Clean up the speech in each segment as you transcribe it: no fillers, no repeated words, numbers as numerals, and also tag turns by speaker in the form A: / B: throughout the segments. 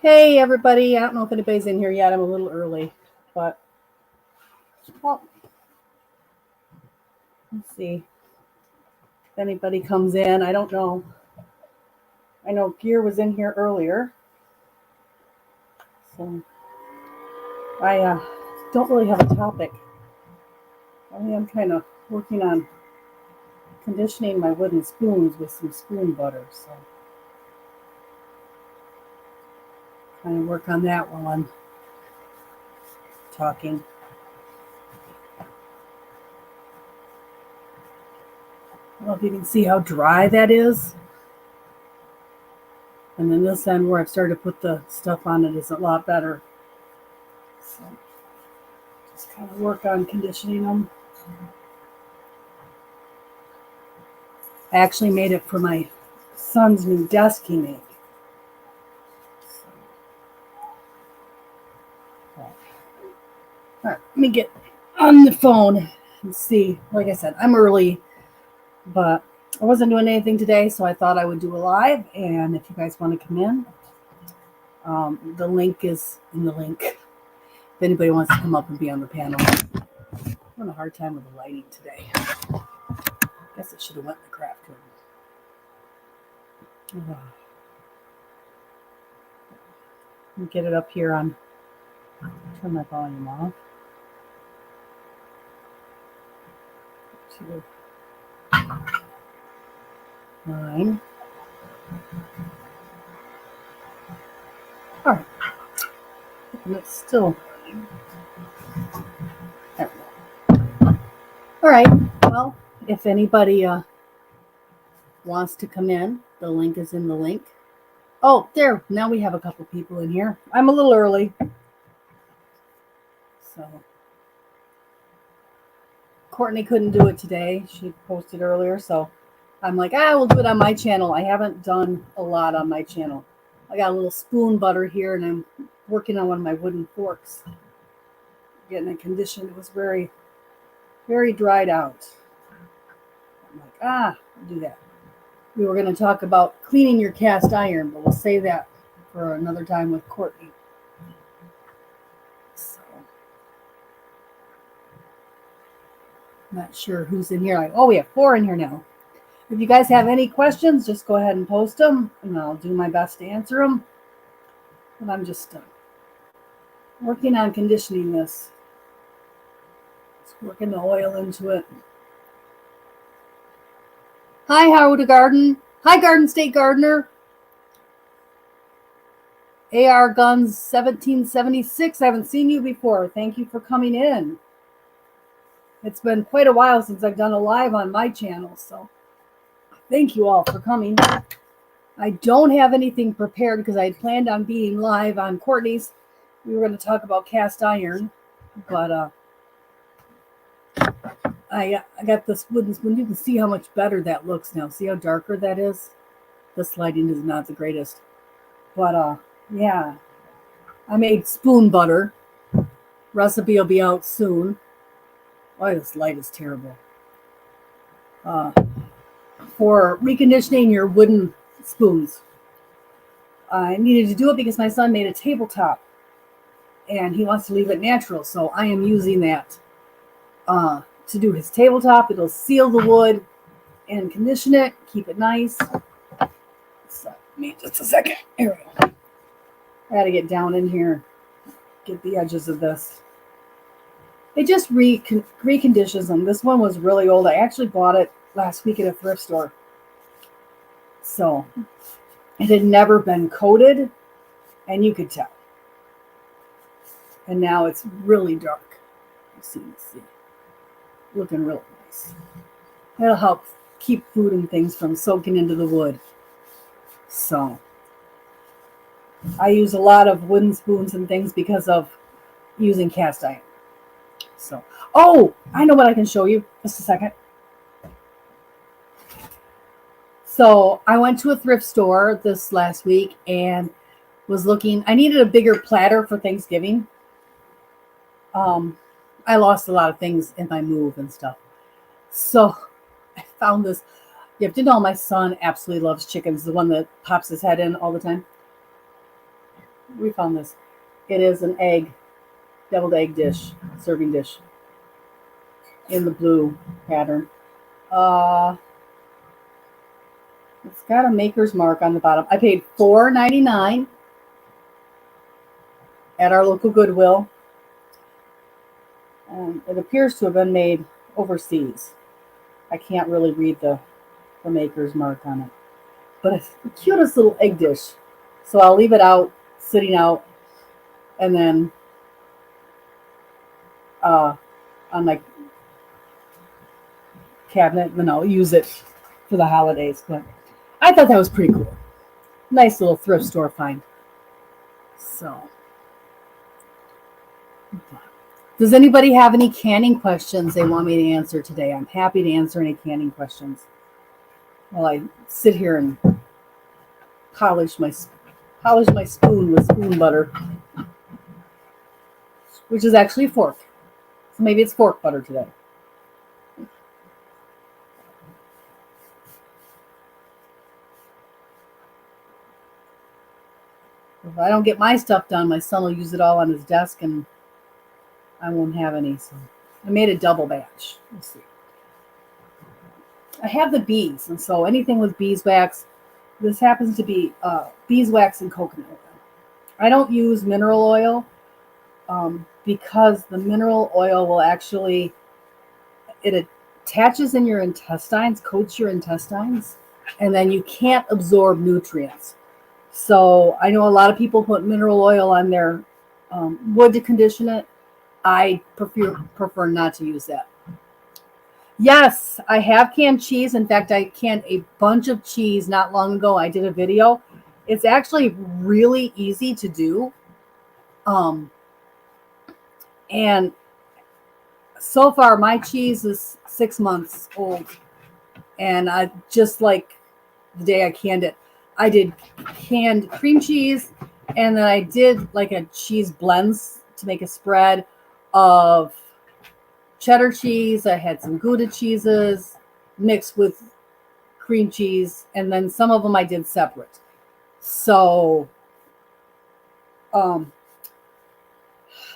A: Hey everybody, I don't know if anybody's in here yet. I'm a little early, but well, let's see if anybody comes in. I don't know. I know Gear was in here earlier, so I don't really have a topic. I mean, I'm kind of working on conditioning my wooden spoons with some spoon butter, so kind of work on that while I'm talking. I don't know if you can see how dry that is. And then this end where I've started to put the stuff on it is a lot better. So just kind of work on conditioning them. I actually made it for my son's new desk he made. All right, let me get on the phone and see. Like I said, I'm early, but I wasn't doing anything today, so I thought I would do a live. And if you guys want to come in, the link is in the link. If anybody wants to come up and be on the panel. I'm having a hard time with the lighting today. I guess it should have went in the craft room. Get it up here on, turn my volume off. 2, 9. All right. And it's still. There we go. All right. Well, if anybody wants to come in, the link is in the link. Oh, there. Now we have a couple people in here. I'm a little early. So Courtney couldn't do it today. She posted earlier. So I'm like, we'll do it on my channel. I haven't done a lot on my channel. I got a little spoon butter here, and I'm working on one of my wooden forks. Getting it conditioned. It was very, very dried out. I'm like, I'll do that. We were going to talk about cleaning your cast iron, but we'll save that for another time with Courtney. So, not sure who's in here. We have 4 in here now. If you guys have any questions, just go ahead and post them, and I'll do my best to answer them. But I'm just working on conditioning this. Just working the oil into it. Hi, Howard Garden. Hi, Garden State Gardener. AR Guns 1776. I haven't seen you before. Thank you for coming in. It's been quite a while since I've done a live on my channel, so thank you all for coming. I don't have anything prepared because I had planned on being live on Courtney's. We were going to talk about cast iron, but I got this wooden spoon. You can see how much better that looks now. See how darker that is? This lighting is not the greatest. But yeah, I made spoon butter. Recipe will be out soon. Why this light is terrible. For reconditioning your wooden spoons. I needed to do it because my son made a tabletop and he wants to leave it natural. So I am using that to do his tabletop. It'll seal the wood and condition it, keep it nice. So, give me just a second. Here we go. I got to get down in here, get the edges of this. It just reconditions them. This one was really old. I actually bought it last week at a thrift store. So it had never been coated, and you could tell. And now it's really dark. You see. Looking really nice. That'll help keep food and things from soaking into the wood. So I use a lot of wooden spoons and things because of using cast iron. So, I know what I can show you. Just a second. So I went to a thrift store this last week and was looking. I needed a bigger platter for Thanksgiving. I lost a lot of things in my move and stuff. So I found this. You have to know my son absolutely loves chickens, the one that pops his head in all the time. we found this. It is an deviled egg dish, serving dish in the blue pattern. Uh, it's got a maker's mark on the bottom. I paid $4.99 at our local Goodwill. It appears to have been made overseas. I can't really read the maker's mark on it. But it's the cutest little egg dish. So I'll leave it out, sitting out, and then on my cabinet, and then I'll use it for the holidays. But I thought that was pretty cool. Nice little thrift store find. So, does anybody have any canning questions they want me to answer today? I'm happy to answer any canning questions while I sit here and polish my spoon with spoon butter, which is actually a fork. So maybe it's fork butter today. If I don't get my stuff done, my son will use it all on his desk and I won't have any. So I made a double batch. Let's see. I have the bees, and so anything with beeswax, this happens to be beeswax and coconut oil. I don't use mineral oil because the mineral oil will actually, it attaches in your intestines, coats your intestines, and then you can't absorb nutrients. So I know a lot of people put mineral oil on their wood to condition it. I prefer not to use that. Yes, I have canned cheese. In fact, I canned a bunch of cheese not long ago. I did a video. It's actually really easy to do. And so far, my cheese is 6 months old. And I just like the day I canned it, I did canned cream cheese. And then I did like a cheese blends to make a spread of cheddar cheese. I had some Gouda cheeses mixed with cream cheese, and then some of them I did separate. So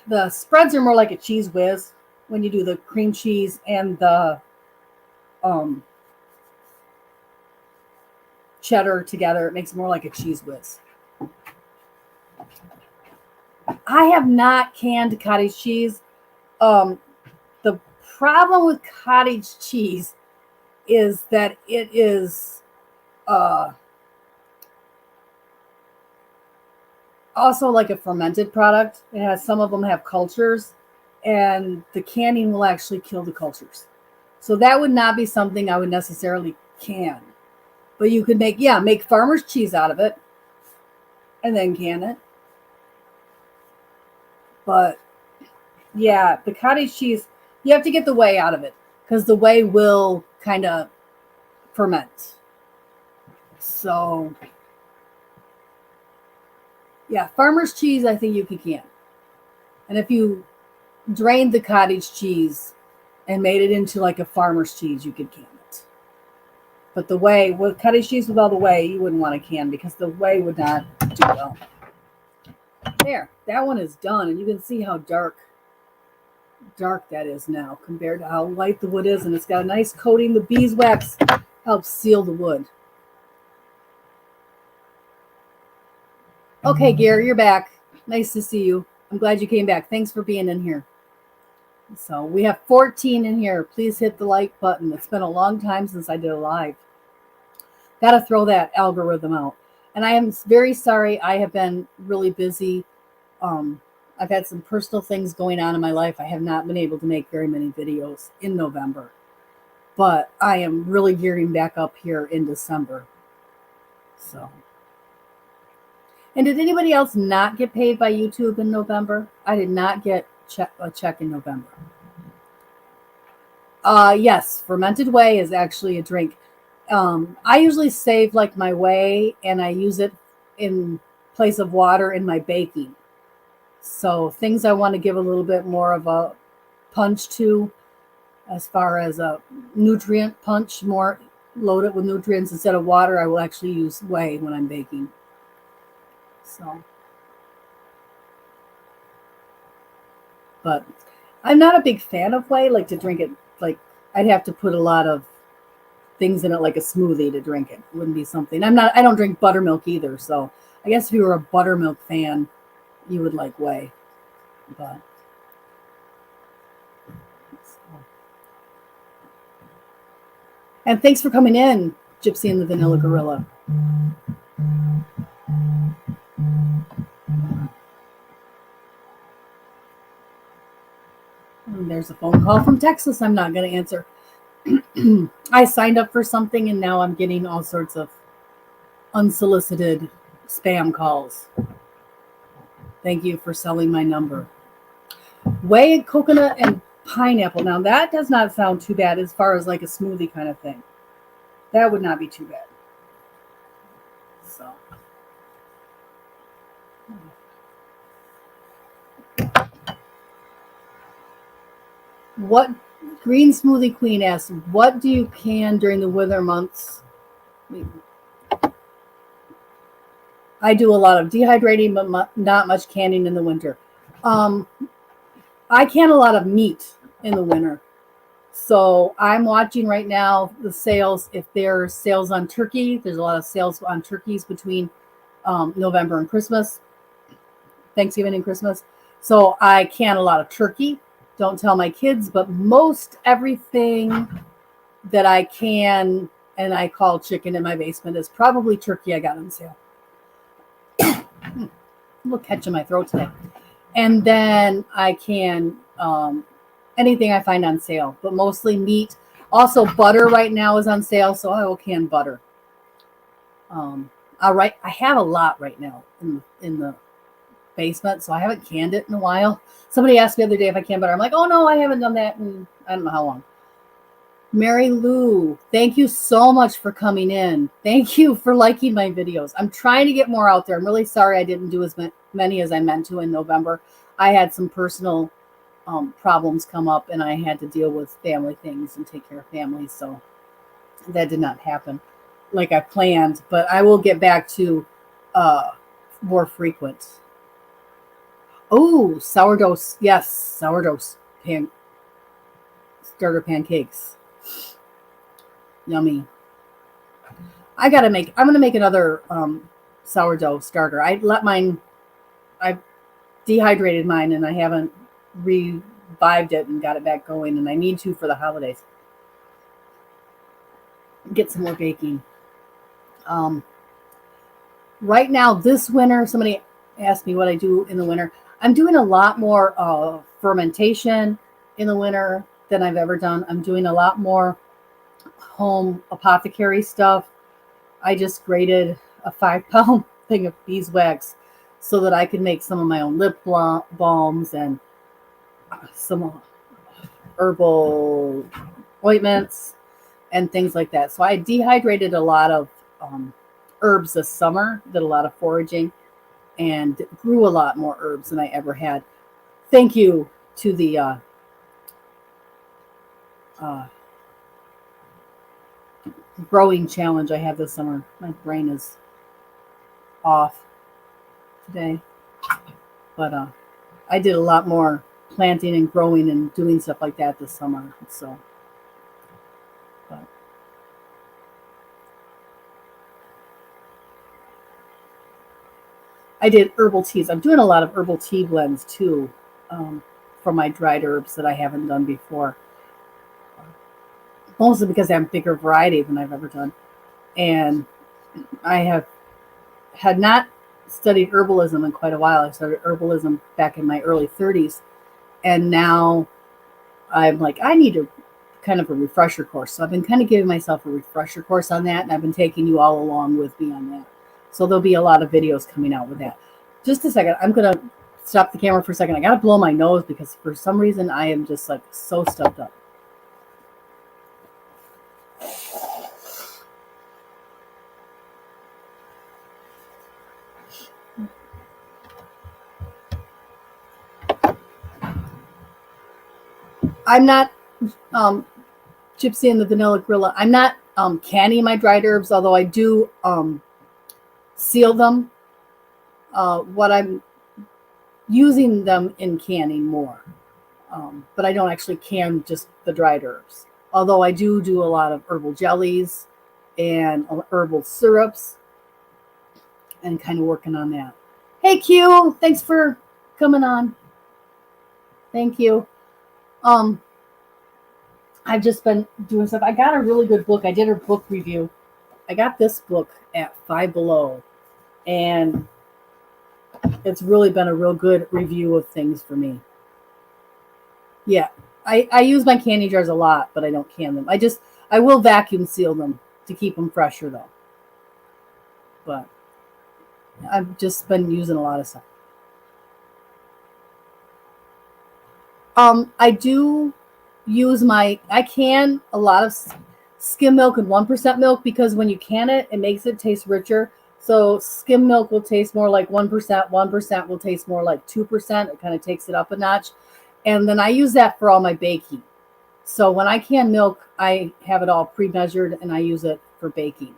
A: the spreads are more like a cheese whiz when you do the cream cheese and the cheddar together. It makes it more like a cheese whiz. I have not canned cottage cheese. The problem with cottage cheese is that it is also like a fermented product. It has, some of them have cultures, and the canning will actually kill the cultures. So that would not be something I would necessarily can. But you could make farmer's cheese out of it and then can it. But yeah, the cottage cheese, you have to get the whey out of it because the whey will kind of ferment. So yeah, farmer's cheese, I think you can. And if you drained the cottage cheese and made it into like a farmer's cheese, you could can it. But the whey, with cottage cheese with all the whey, you wouldn't want to can because the whey would not do well. There, that one is done, and you can see how dark that is now compared to how light the wood is, and it's got a nice coating. The beeswax helps seal the wood. Okay, Gary, you're back. Nice to see you. I'm glad you came back. Thanks for being in here. So we have 14 in here. Please hit the like button. It's been a long time since I did a live. Got to throw that algorithm out. And I am very sorry. I have been really busy. I've had some personal things going on in my life. I have not been able to make very many videos in November. But I am really gearing back up here in December. So. And did anybody else not get paid by YouTube in November? I did not get a check in November. Yes, fermented whey is actually a drink. I usually save like my whey and I use it in place of water in my baking. So things I want to give a little bit more of a punch to, as far as a nutrient punch, more loaded with nutrients instead of water, I will actually use whey when I'm baking. So But I'm not a big fan of whey. Like to drink it, like I'd have to put a lot of things in it, like a smoothie to drink it. Wouldn't be something. I don't drink buttermilk either. So I guess if you were a buttermilk fan, you would like whey. But and thanks for coming in, Gypsy and the Vanilla Gorilla. And there's a phone call from Texas I'm not going to answer. I signed up for something and now I'm getting all sorts of unsolicited spam calls. Thank you for selling my number. Whey, coconut, and pineapple. Now that does not sound too bad as far as like a smoothie kind of thing. That would not be too bad. So. What Green Smoothie Queen asks, what do you can during the winter months? I do a lot of dehydrating, but not much canning in the winter. I can a lot of meat in the winter. So I'm watching right now the sales. If there's sales on turkey, there's a lot of sales on turkeys between November and Christmas, Thanksgiving and Christmas. So I can a lot of turkey. Don't tell my kids, but most everything that I can and I call chicken in my basement is probably turkey I got on sale. A little catch in my throat today. And then I can anything I find on sale, but mostly meat. Also, butter right now is on sale, so I will can butter. I have a lot right now in the basement, so I haven't canned it in a while. Somebody asked me the other day if I can butter. I'm like, oh no, I haven't done that in I don't know how long. Mary Lou, thank you so much for coming in. Thank you for liking my videos. I'm trying to get more out there. I'm really sorry I didn't do as many as I meant to in November. I had some personal problems come up and I had to deal with family things and take care of family, so that did not happen like I planned, but I will get back to more frequent. Oh, sourdough. Yes, sourdough starter pancakes. Yummy. I'm going to make another sourdough starter. I dehydrated mine and I haven't revived it and got it back going, and I need to for the holidays. Get some more baking. Right now, this winter, somebody asked me what I do in the winter. I'm doing a lot more fermentation in the winter than I've ever done. I'm doing a lot more home apothecary stuff. I just grated a 5-pound thing of beeswax so that I can make some of my own lip balms and some herbal ointments and things like that. So I dehydrated a lot of herbs this summer, did a lot of foraging, and grew a lot more herbs than I ever had. Thank you to the growing challenge I had this summer. My brain is off today, but I did a lot more planting and growing and doing stuff like that this summer. So, but I did herbal teas. I'm doing a lot of herbal tea blends too, for my dried herbs that I haven't done before. Mostly because I have a bigger variety than I've ever done. And I had not studied herbalism in quite a while. I started herbalism back in my early 30s. And now I'm like, I need a kind of a refresher course. So I've been kind of giving myself a refresher course on that. And I've been taking you all along with me on that. So there'll be a lot of videos coming out with that. Just a second. I'm going to stop the camera for a second. I got to blow my nose because for some reason I am just like so stuffed up. I'm not Gypsy and the Vanilla Gorilla. I'm not canning my dried herbs, although I do seal them. What I'm using them in canning more. But I don't actually can just the dried herbs. Although I do a lot of herbal jellies and herbal syrups and kind of working on that. Hey Q, thanks for coming on. Thank you. Um, I've just been doing stuff. I got a really good book. I did a book review. I got this book at Five Below, and it's really been a real good review of things for me. Yeah, I use my candy jars a lot, but I don't can them. I will vacuum seal them to keep them fresher though. But I've just been using a lot of stuff. I do use I can a lot of skim milk and 1% milk because when you can it, it makes it taste richer. So skim milk will taste more like 1%, 1% will taste more like 2%. It kind of takes it up a notch. And then I use that for all my baking. So when I can milk, I have it all pre-measured and I use it for baking.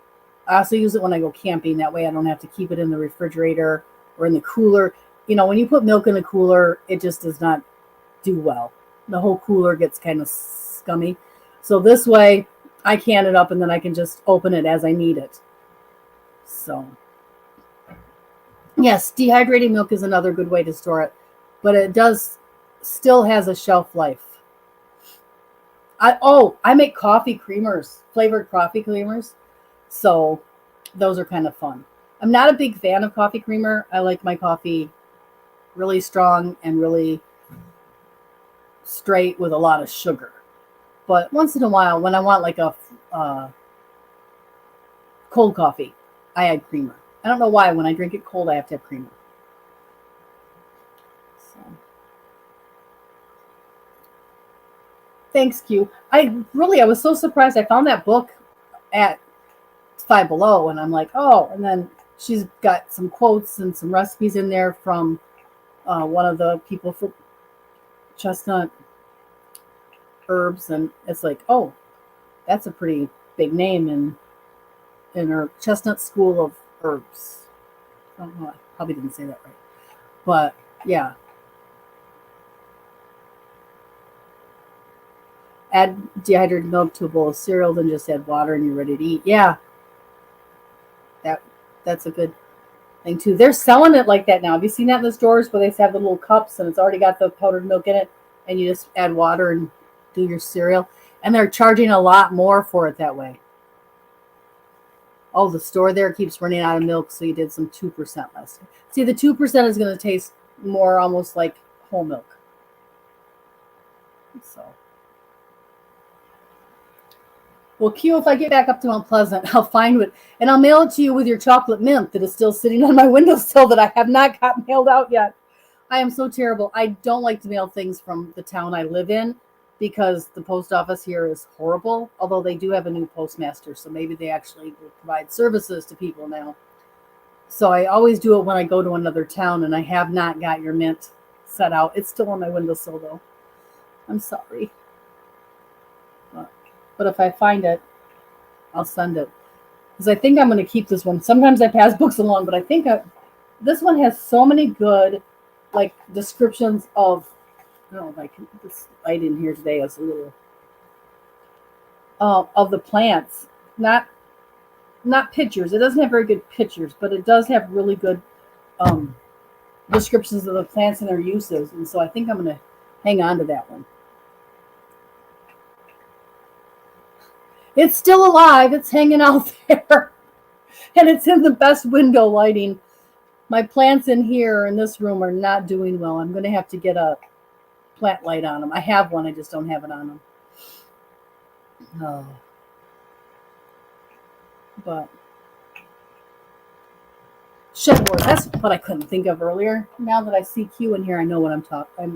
A: I also use it when I go camping. That way I don't have to keep it in the refrigerator or in the cooler. You know, when you put milk in a cooler, it just does not do well. The whole cooler gets kind of scummy. So this way I can it up and then I can just open it as I need it. So yes, dehydrated milk is another good way to store it, but it still has a shelf life. I make coffee creamers, flavored coffee creamers. So those are kind of fun. I'm not a big fan of coffee creamer. I like my coffee really strong and really straight with a lot of sugar. But once in a while, when I want like a cold coffee, I add creamer. I don't know why. When I drink it cold, I have to have creamer. So. Thanks, Q. I was so surprised. I found that book at Five Below, and I'm like, oh. And then she's got some quotes and some recipes in there from one of the people for chestnut herbs, and it's like, oh, that's a pretty big name in her Chestnut School of Herbs. I don't know, I probably didn't say that right, but yeah. Add dehydrated milk to a bowl of cereal, then just add water, and you're ready to eat. Yeah, that's a good thing too. They're selling it like that now. Have you seen that in the stores where they have the little cups and it's already got the powdered milk in it, and you just add water and do your cereal? And they're charging a lot more for it that way. Oh, the store there keeps running out of milk, so you did some 2% less. See, the 2% is going to taste more almost like whole milk. So, well, Q, if I get back up to Mount Pleasant, I'll find it, and I'll mail it to you with your chocolate mint that is still sitting on my windowsill that I have not got mailed out yet. I am so terrible. I don't like to mail things from the town I live in because the post office here is horrible, although they do have a new postmaster, so maybe they actually will provide services to people now. So I always do it when I go to another town, and I have not got your mint set out. It's still on my windowsill, though. I'm sorry. But if I find it, I'll send it. Because I think I'm going to keep this one. Sometimes I pass books along, but I think this one has so many good like descriptions of, like this light in here today is a little of the plants, not pictures. It doesn't have very good pictures, but it does have really good descriptions of the plants and their uses. And so I think I'm going to hang on to that one. It's still alive. It's hanging out there, and it's in the best window lighting. My plants in here in this room are not doing well. I'm going to have to get a plant light on them. I have one. I just don't have it on them. Oh. But Shedwars, that's what I couldn't think of earlier. Now that I see Q in here, I know what I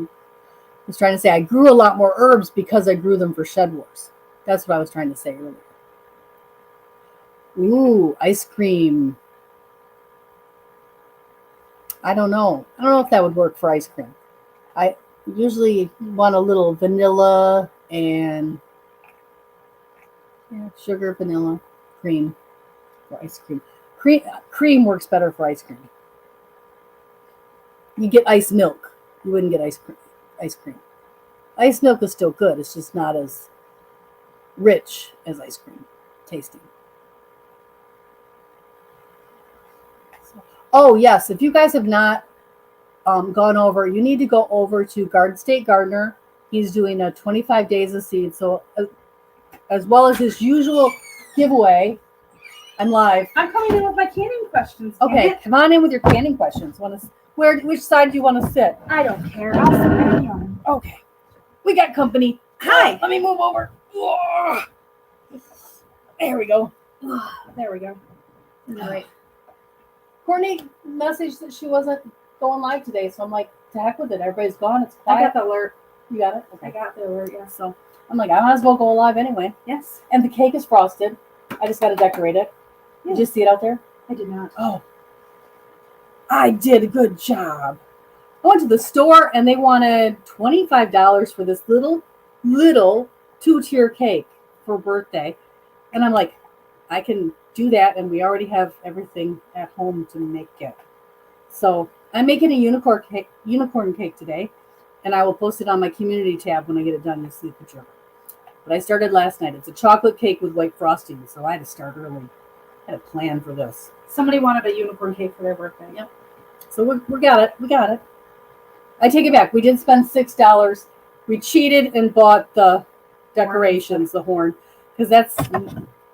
A: was trying to say. I grew a lot more herbs because I grew them for Shedwars. That's what I was trying to say earlier. Ooh, ice cream. I don't know. I don't know if that would work for ice cream. I usually want a little vanilla and sugar, vanilla, cream for ice cream. Cream works better for ice cream. You get ice milk. You wouldn't get ice cream. Ice milk is still good. It's just not as rich as ice cream tasting. Oh, yes. If you guys have not gone over, you need to go over to Garden State Gardener. He's doing a 25 days of seed. So, as well as his usual giveaway, I'm live.
B: I'm coming in with my canning questions.
A: Okay, come on in with your canning questions. Which side do you want to sit?
B: I don't care. I'll sit anyone.
A: Okay. We got company.
B: Hi.
A: Let me move over. There we go.
B: There we go. All right.
A: Courtney messaged that she wasn't going live today, so I'm like, to heck with it. Everybody's gone. It's
B: I
A: quiet.
B: got the alert.
A: You got it?
B: I got the alert, yeah.
A: So I'm like, I might as well go live anyway.
B: Yes.
A: And the cake is frosted. I just got to decorate it.
B: Yeah.
A: Did you see it out there?
B: I did not.
A: Oh, I did a good job. I went to the store and they wanted $25 for this little 2-tier cake for birthday. And I'm like, I can do that, and we already have everything at home to make it. So I'm making a unicorn cake today, and I will post it on my community tab when I get it done. You'll see a picture of it. But I started last night. It's a chocolate cake with white frosting, so I had to start early. I had a plan for this.
B: Somebody wanted a unicorn cake for their birthday.
A: Yep. So we got it. We got it. I take it back. We did spend $6. We cheated and bought the decorations, the horn, because that's.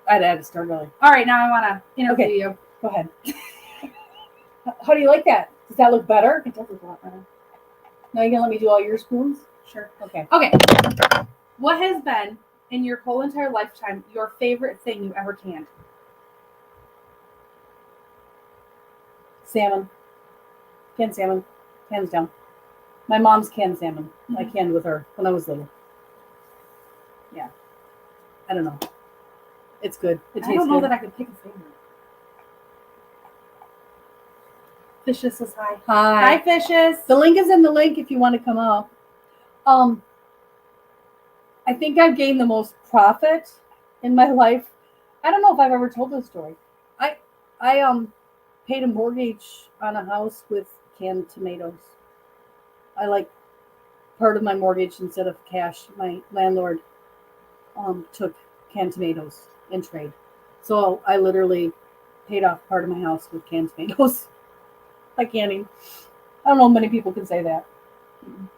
A: I had to start early.
B: All right, now I want to interview
A: Okay.
B: you.
A: Go ahead. How do you like that? Does that look better?
B: It does look a lot better.
A: Now you gonna let me do all your spoons?
B: Sure.
A: Okay.
B: Okay. What has been, in your whole entire lifetime, your favorite thing you ever canned?
A: Salmon. Canned salmon. Hands down. My mom's canned salmon. I canned with her when I was little. Yeah. I don't know. It's good. It tastes
B: I don't know
A: good.
B: that I could pick a favorite. Fishes says hi.
A: Hi.
B: Hi, Fishes.
A: The link is in the link if you want to come up. I think I've gained the most profit in my life. I don't know if I've ever told this story. I paid a mortgage on a house with canned tomatoes. I like part of my mortgage instead of cash. My landlord took canned tomatoes in trade. So I literally paid off part of my house with canned tomatoes. By canning. I don't know if many people can say that.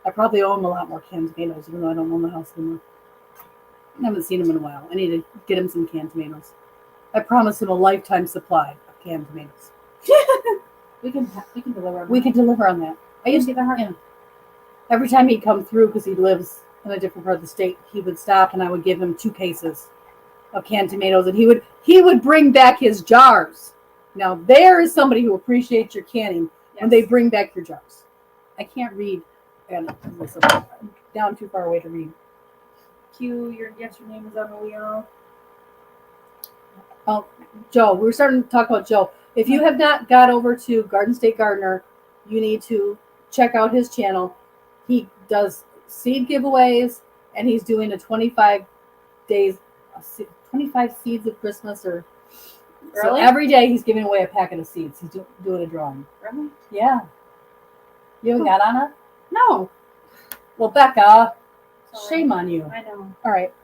A: I probably owe him a lot more canned tomatoes, even though I don't own the house anymore. I haven't seen him in a while. I need to get him some canned tomatoes. I promised him a lifetime supply of canned tomatoes.
B: We can deliver on
A: We
B: that.
A: can deliver on that. I used to, yeah. Every time he'd come through, because he lives in a different part of the state, he would stop and I would give him 2 cases of canned tomatoes, and he would bring back his jars. Now there is somebody who appreciates your canning when they bring back your jars. I can't read, and I'm down too far away to read.
B: Your name is on the wheel.
A: Oh, Joe, we're starting to talk about Joe. If you have not got over to Garden State Gardener, you need to check out his channel. He does seed giveaways, and he's doing a 25 days, 25 seeds of Christmas, or so
B: Really?
A: every day he's giving away a packet of seeds. He's doing a drawing.
B: Really?
A: Yeah. You haven't got on it?
B: No.
A: Well, Becca,
B: Sorry.
A: shame on you.
B: I know.
A: All right.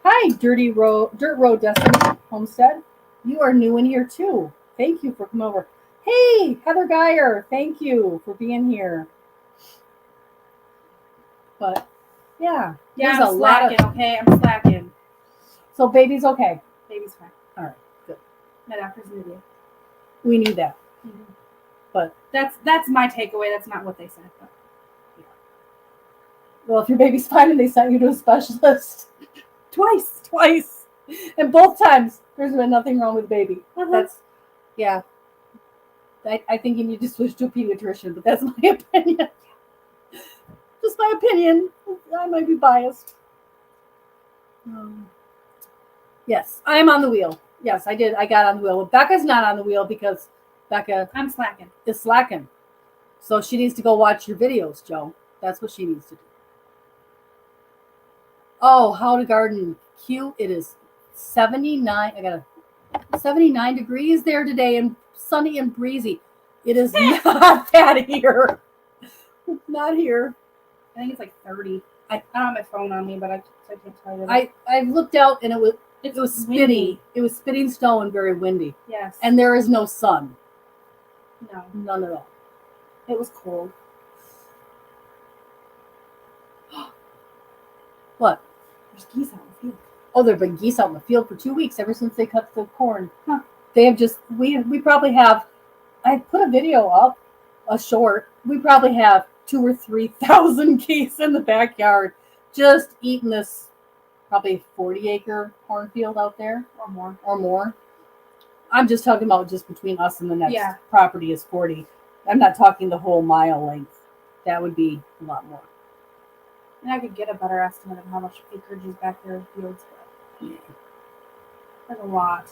A: Hi, Dirt Road Destiny Homestead. You are new in here too. Thank you for coming over. Hey, Heather Geyer, thank you for being here. But yeah,
B: Yeah,
A: there's
B: I'm
A: a lot
B: slacking, okay? I'm slacking.
A: So baby's okay.
B: Baby's fine.
A: All right, good.
B: My doctor's an idiot.
A: We need that.
B: Mm-hmm.
A: But
B: That's my takeaway. That's not what they said. But.
A: well, if your baby's fine and they sent you to a specialist twice, and both times there's been nothing wrong with the baby. That's yeah. I think you need to switch to a pediatrician, but that's my opinion. Just my opinion. I might be biased. Yes, I'm on the wheel. Yes, I did. I got on the wheel. Becca's not on the wheel because Becca
B: I'm slacking.
A: is slacking. So she needs to go watch your videos, Joe. That's what she needs to do. Oh, how to garden. Cute. It is 79. I got a 79 degrees there today and sunny and breezy. It is not that here. Not here.
B: think it's like 30.
A: I
B: don't have my phone on me, but I can't tell you.
A: I looked out and it was
B: It's
A: spitting.
B: windy.
A: It was spitting snow and very windy.
B: Yes.
A: And there is no sun.
B: no,
A: None at all.
B: it was cold.
A: What?
B: There's geese out in the field.
A: Oh, there have been geese out in the field for 2 weeks ever since they cut the corn.
B: Huh.
A: They have just we probably have. I put a video up, a short. We probably have 2,000 or 3,000 geese in the backyard, just eating this probably 40-acre cornfield out there
B: Or more.
A: I'm just talking about just between us and the next
B: Yeah.
A: property is 40. I'm not talking the whole mile length. That would be a lot more.
B: And I could get a better estimate of how much acreage is back there in fields. But there's a lot.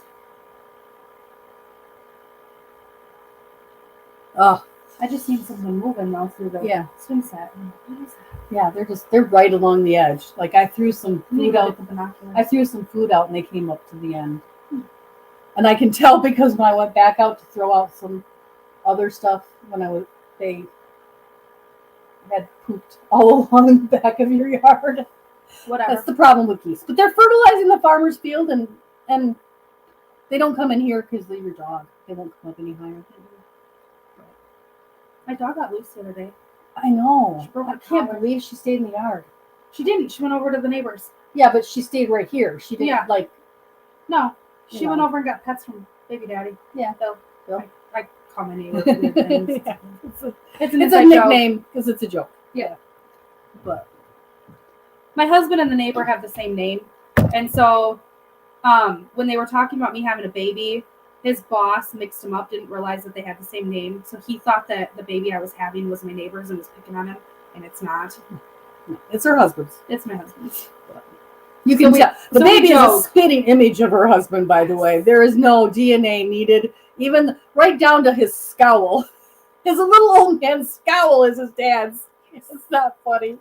A: Oh,
B: I just seen something moving though through the swing set. What is that?
A: yeah, they're right along the edge. Like I threw some
B: You need
A: food
B: to
A: out.
B: get the binoculars.
A: I threw some food out and they came up to the end. And I can tell because when I went back out to throw out some other stuff they had pooped all along the back of your yard.
B: Whatever.
A: That's the problem with geese. But they're fertilizing the farmer's field and they don't come in here because they're your dog. They won't come up any higher.
B: My dog got loose the other day.
A: I know.
B: She broke
A: I
B: her
A: can't
B: collar.
A: believe she stayed in the yard.
B: She didn't. She went over to the neighbors.
A: Yeah, but she stayed right here. She didn't
B: Yeah.
A: You
B: No, she went
A: know.
B: over and got pets from baby daddy.
A: Yeah.
B: Bill.
A: Bill.
B: I call my neighbor weird things.
A: Yeah.
B: It's an
A: It's a
B: inside joke.
A: nickname because it's a joke.
B: Yeah.
A: But
B: My husband and the neighbor have the same name, and so when they were talking about me having a baby, his boss mixed them up, didn't realize that they had the same name, so he thought that the baby I was having was my neighbor's and was picking on him, and it's not.
A: it's her husband's.
B: It's my husband's.
A: You can tell. The
B: so we
A: baby is a
B: joke.
A: spitting image of her husband, by the way. There is no DNA needed, even right down to his scowl. His little old man's scowl is his dad's. It's not funny.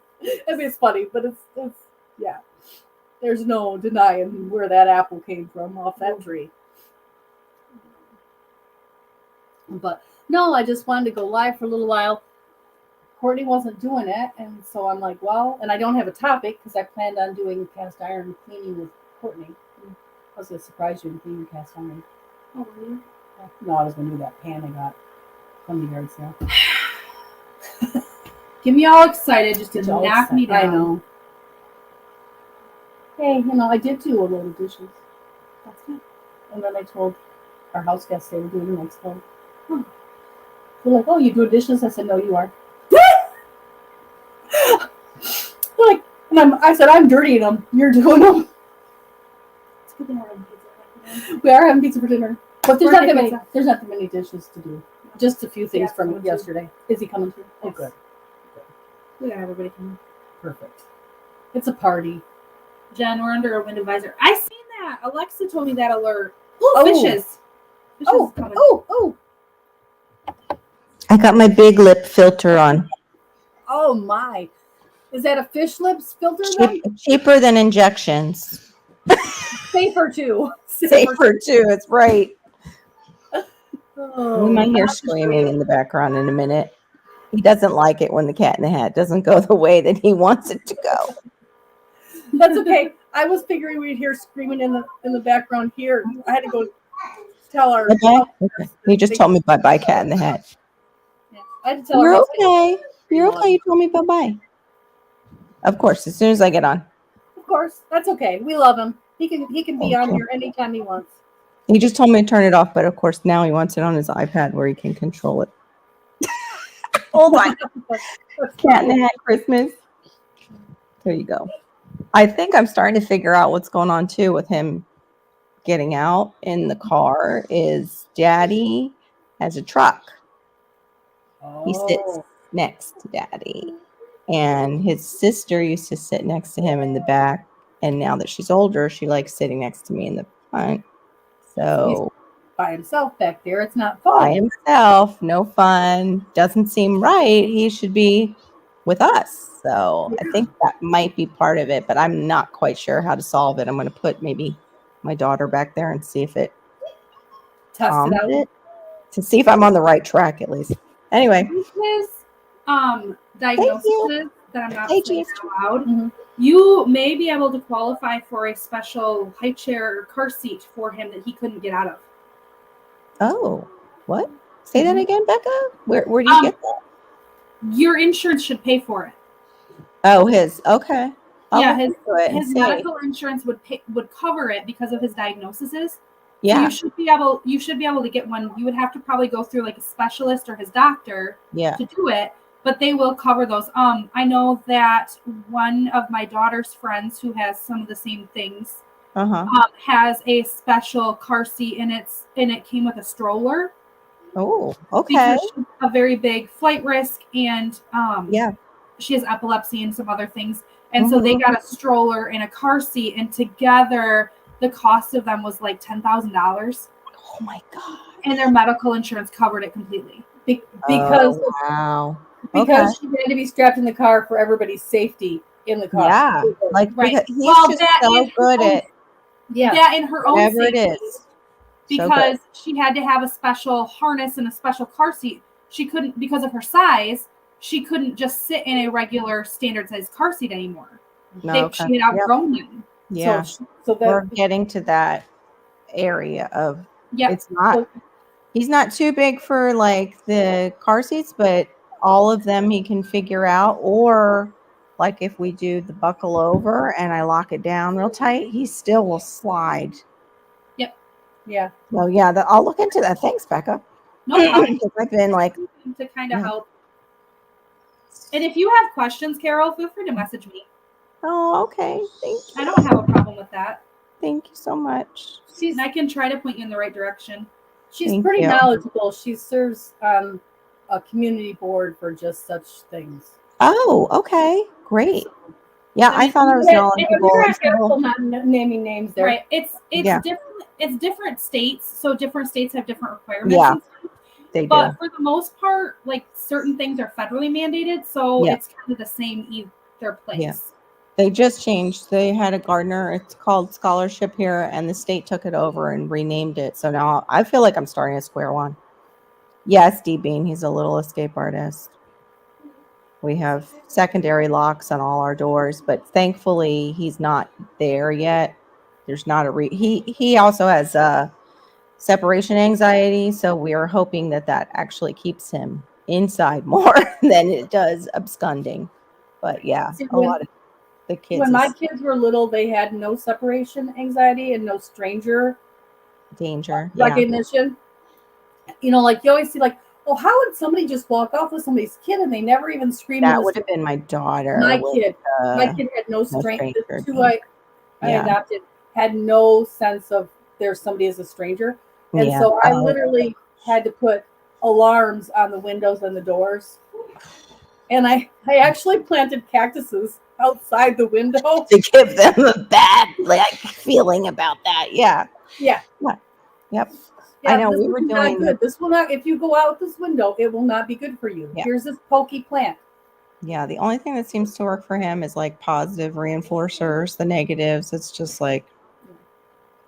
A: I mean, it's funny, but it's yeah. There's no denying where that apple came from off that tree. But no, I just wanted to go live for a little while. Courtney wasn't doing it, and so I'm like, well, and I don't have a topic because I planned on doing cast iron cleaning with Courtney. I was going to surprise you and clean your cast iron.
B: Oh, really?
A: No, I was going to do that pan I got from the yard sale.
B: Get me all excited just to
A: It's all
B: knock me
A: exciting.
B: down.
A: I know. Hey, I did do a load of dishes.
B: That's good.
A: And then I told our house guests they were doing the next one. They're like, oh, you do dishes? I said, no, you are. They're like, and I said, I'm dirtying them. You're doing them.
B: It's good thing we're having pizza.
A: We are having pizza for dinner. But
B: We're having pizza.
A: there's not that many dishes to do. Just a few things
B: Yeah,
A: from
B: coming too.
A: yesterday. Is he coming too? Oh,
B: Yes.
A: good.
B: We got everybody coming.
A: Perfect. It's a party.
B: Jen, we're under a wind advisor. I seen that. Alexa told me that alert.
A: Oh.
B: Fishes. Fishes
A: Oh,
B: coming.
A: oh.
C: I got my big lip filter on.
A: Oh, my. Is that a fish lips filter then?
C: Cheaper than injections.
A: Safer too.
C: Safer too. It's right.
A: Oh,
C: You might hear screaming in the background in a minute. He doesn't like it when the Cat in the Hat doesn't go the way that he wants it to go.
A: That's okay. I was figuring we'd hear screaming in the background here. I had to go tell our.
C: Bye-bye? Okay. He just told me bye-bye, Cat in the Hat.
A: I had to tell
C: You're
A: our.
C: okay. You're okay. You told me bye-bye. Of course, as soon as I get on.
A: Of course, that's okay. We love him. He can be on
C: Okay.
A: here anytime he wants.
C: He just told me to turn it off, but of course now he wants it on his iPad where he can control it. Hold on. Cat in the Hat Christmas. There you go. I think I'm starting to figure out what's going on too with him getting out in the car is Daddy has a truck. He sits next to Daddy. And his sister used to sit next to him in the back. And now that she's older, she likes sitting next to me in the front. So
A: by himself back there. It's not
C: by
A: fun.
C: himself, no fun, doesn't seem right. He should be with us. So I think that might be part of it, but I'm not quite sure how to solve it. I'm going to put maybe my daughter back there and see if it
A: Test
C: calms
A: it out.
C: it, to see if I'm on the right track at least. Anyway,
B: His diagnosis is that I'm not
C: Hey,
B: saying
C: Chief.
B: out loud,
A: Mhm.
B: you may be able to qualify for a special high chair or car seat for him that he couldn't get out of.
C: Oh, what? Say that
A: Mhm.
C: again, Becca? Where do you get that?
B: Your insurance should pay for it.
C: Oh, his. Okay. I'll
B: Yeah,
C: look
B: his
C: into it and
B: his
C: see.
B: medical insurance would cover it because of his diagnoses. So
C: Yeah.
B: you should be able to get one. You would have to probably go through like a specialist or his doctor
C: Yeah.
B: to do it, but they will cover those. I know that one of my daughter's friends who has some of the same things
C: Uh-huh.
B: has a special car seat, and it came with a stroller
C: Oh, okay.
B: because she's a very big flight risk, and
C: Yeah.
B: she has epilepsy and some other things, and so they
C: Mhm.
B: got a stroller and a car seat, and together the cost of them was like $10,000,
C: Oh my God.
B: and their medical insurance covered it completely.
A: Because
C: Oh, wow.
A: because she had to be strapped in the car for everybody's safety in the car.
C: Yeah. Like,
B: Right.
C: because he's
B: Well,
C: just
B: that
C: so
B: is her
C: good
B: own-
C: at
A: Yeah.
B: That in her own
C: whatever it
B: safety,
C: is. So
B: because she had to have a special harness and a special car seat. She couldn't, because of her size, she couldn't just sit in a regular standard size car seat anymore.
C: good. No, okay.
B: She had outgrown them.
C: Yeah.
A: So
C: We're
A: that
C: getting to that area of
B: Yep.
C: it's not he's not too big for like the car seats, but all of them he can figure out. Or like if we do the buckle over and I lock it down real tight, he still will slide.
A: yeah.
C: So yeah, I'll look into that. Thanks, Becca.
B: No problem.
C: Because I've been like,
B: To kind of
C: Yeah.
B: help. And if you have questions, Carol, feel free to message me.
C: oh, okay.
B: I don't have a problem with that.
C: Thank you so much.
B: And I can try to point you in the right direction.
A: She's
C: Thank
A: pretty
C: you.
A: knowledgeable. She serves on a community board for just such things.
C: Oh, okay. Great. Yeah,
B: I
C: I
B: mean,
C: thought I was
A: If
C: knowledgeable.
A: you're not careful not naming names there.
B: Right. It's
C: Yeah.
B: different. It's different states, so different states have different requirements.
C: Yeah.
B: and stuff.
C: They do.
B: But for the most part, like certain things are federally mandated, so
C: Yeah.
B: it's kind of the same either place.
C: Yeah. They just changed. They had a Gardner. It's called Scholarship here, and the state took it over and renamed it. So now I feel like I'm starting at square one. Yes, D Bean. He's a little escape artist. We have secondary locks on all our doors, but thankfully he's not there yet. There's not a he also has separation anxiety, so we are hoping that actually keeps him inside more than it does absconding. But yeah,
A: See,
C: a lot of the kids
A: when my
C: is
A: kids were little, they had no separation anxiety and no stranger
C: danger. Yeah.
A: recognition. You know, like you always see, like, oh, how would somebody just walk off with somebody's kid and they never even scream?
C: That would have been my daughter.
A: my
C: with,
A: kid. My kid had no strength. The
C: stranger
A: two I
C: Yeah.
A: adopted had no sense of there's somebody as a stranger, and
C: Yeah.
A: so I
C: Oh.
A: literally had to put alarms on the windows and the doors. And I actually planted cactuses outside the window.
C: To give them a bad like feeling about that. Yeah.
A: Yeah.
C: Yep. I know,
A: this
C: we were
A: is not
C: doing
A: good. This will not. If you go out this window, it will not be good for you.
C: Yeah.
A: Here's this pokey plant.
C: Yeah. The only thing that seems to work for him is like positive reinforcers. The negatives, it's just like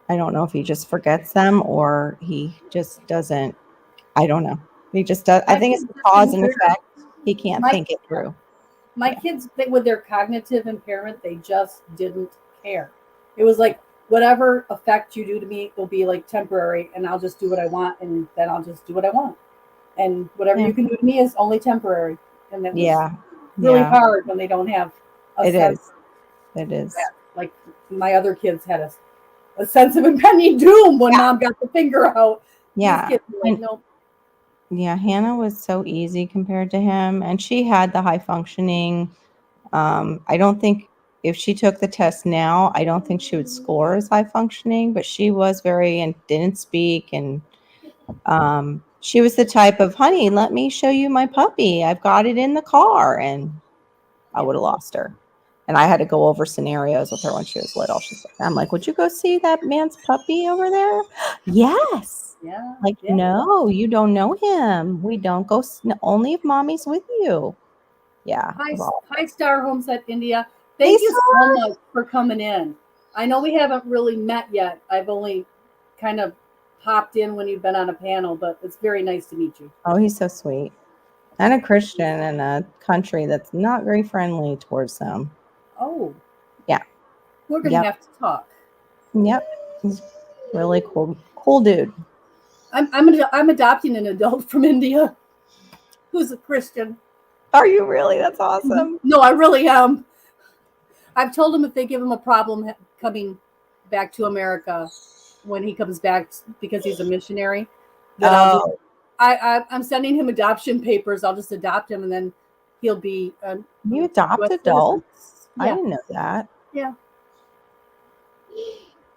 C: I don't know if he just forgets them or he just doesn't. I don't know. He just does. I
A: My
C: think it's
A: kids
C: the
A: are
C: cause and
A: weird.
C: effect. He can't
A: My-
C: think it through.
A: My kids, with their cognitive impairment, they just didn't care. It was like whatever effect you do to me will be like temporary, and I'll just do what I want, and then I'll just do what I want. And whatever
C: Yeah.
A: you can do to me is only temporary. And that was
C: Yeah.
A: really
C: Yeah.
A: hard when they don't have a
C: It
A: sense.
C: is. It is.
A: Like my other kids had a sense of impending doom when mom got the finger out.
C: Yeah.
A: These kids were like, nope.
C: Yeah, Hannah was so easy compared to him, and she had the high functioning. I don't think if she took the test now, I don't think she would score as high functioning, but she was very and didn't speak, and she was the type of, honey, let me show you my puppy. I've got it in the car, and I would have lost her. And I had to go over scenarios with her when she was little. I'm like, would you go see that man's puppy over there? Yes.
A: Yeah.
C: Like,
A: yeah.
C: no, you don't know him. We don't go, only if mommy's with you. Yeah.
A: Hi, Star Homestead India. Thank
C: Hey,
A: you so much for coming in. I know we haven't really met yet. I've only kind of popped in when you've been on a panel, but it's very nice to meet you.
C: Oh, he's so sweet. and a Christian in a country that's not very friendly towards them.
A: Oh.
C: Yeah.
A: We're gonna
C: Yep.
A: have to talk.
C: Yep. He's really cool dude.
A: I'm adopting an adult from India who's a Christian.
C: Are you really? That's awesome.
A: No, I really am. I've told him if they give him a problem coming back to America when he comes back because he's a missionary, that
C: Oh,
A: I'm sending him adoption papers. I'll just adopt him, and then he'll be a
C: you adopt
A: US
C: adults?
A: citizen.
C: I
A: Yeah,
C: didn't know that.
A: yeah.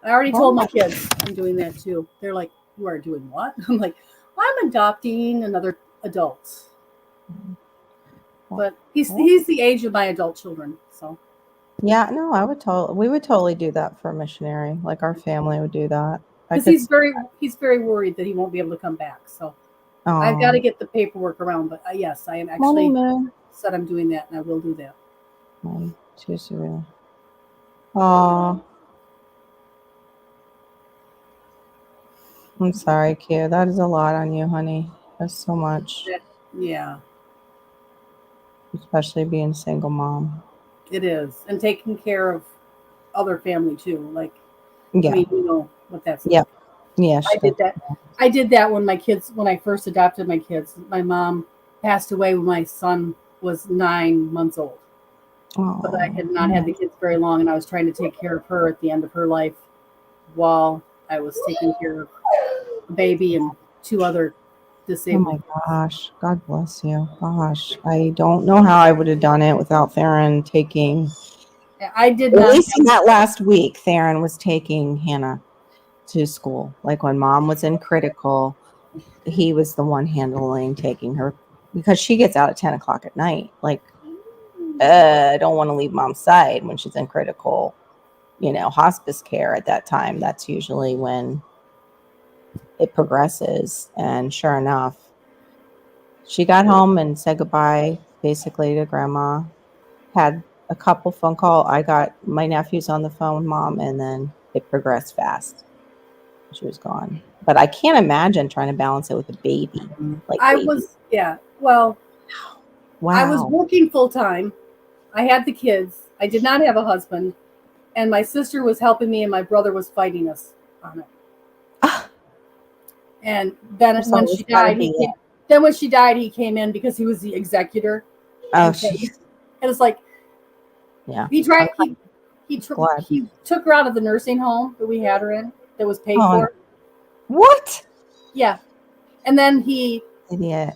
A: I already told my kids I'm doing that too. They're like, "You are doing what?" I'm like, "I'm adopting another adult." But he's the age of my adult children, so.
C: Yeah, no, we would totally do that for a missionary. Like our family would do that.
A: Because he's very worried that he won't be able to come back. So I've got to get the paperwork around. But yes, I am actually said I'm doing that, and I will do that.
C: Too surreal. Oh, I'm sorry, Q. That is a lot on you, honey. That's so much.
A: Yeah,
C: especially being a single mom.
A: It is, and taking care of other family too. Like,
C: Yeah.
A: I mean, you know what that's like.
C: Yeah. Yeah.
A: I did that. I did that when I first adopted my kids. My mom passed away when my son was 9 months old.
C: Oh,
A: but I had not had the kids very long, and I was trying to take care of her at the end of her life while I was taking care of a baby and 2 other disabled.
C: Oh my gosh. God bless you. Gosh. I don't know how I would have done it without Theron taking.
A: I did
C: At
A: not.
C: least in that last week, Theron was taking Hannah to school. Like when mom was in critical, he was the one taking her because she gets out at 10 o'clock at night. Like, I don't want to leave mom's side when she's in critical, hospice care at that time. That's usually when it progresses. And sure enough, she got home and said goodbye basically to grandma, had a couple phone call. I got my nephews on the phone, mom, and then it progressed fast. She was gone. But I can't imagine trying to balance it with a baby.
A: Well,
C: wow.
A: I was working full time. I had the kids. I did not have a husband, and my sister was helping me, and my brother was fighting us on it. And then when she died, he came in because he was the executor.
C: Oh,
A: and it's like,
C: yeah.
A: He took her out of the nursing home that we had her in that was paid for.
C: What?
A: Yeah. And then he
C: Idiot.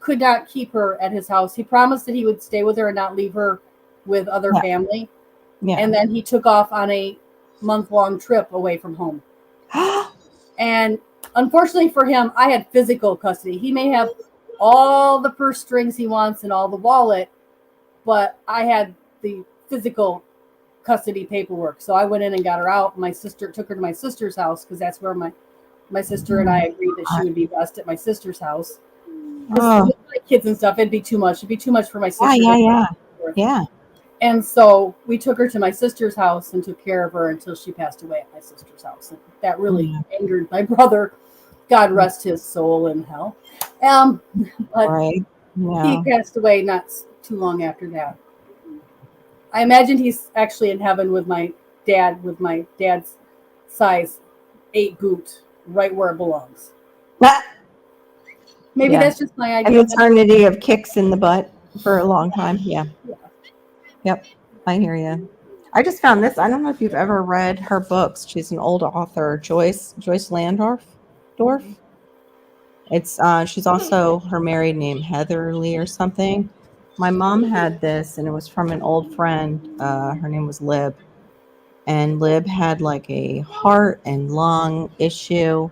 A: could not keep her at his house. He promised that he would stay with her and not leave her with other family.
C: Yeah.
A: And then he took off on a month-long trip away from home. And unfortunately for him, I had physical custody. He may have all the purse strings he wants and all the wallet, but I had the physical custody paperwork. So I went in and got her out. My sister took her to my sister's house because that's where my sister and I agreed that she would be best at my sister's house. With my kids and stuff, it'd be too much. It'd be too much for my sister.
C: Yeah.
A: And so we took her to my sister's house and took care of her until she passed away at my sister's house. And that really angered my brother. God rest his soul in hell. But he passed away not too long after that. I imagine he's actually in heaven with my dad's size 8 boot, right where it belongs. Maybe that's just my idea.
C: An eternity of kicks in the butt for a long time. Yeah. Yep. I hear you. I just found this. I don't know if you've ever read her books. She's an old author, Joyce Landorf. It's she's also her married name Heatherly or something. My mom had this, and it was from an old friend. Her name was Lib, and Lib had like a heart and lung issue,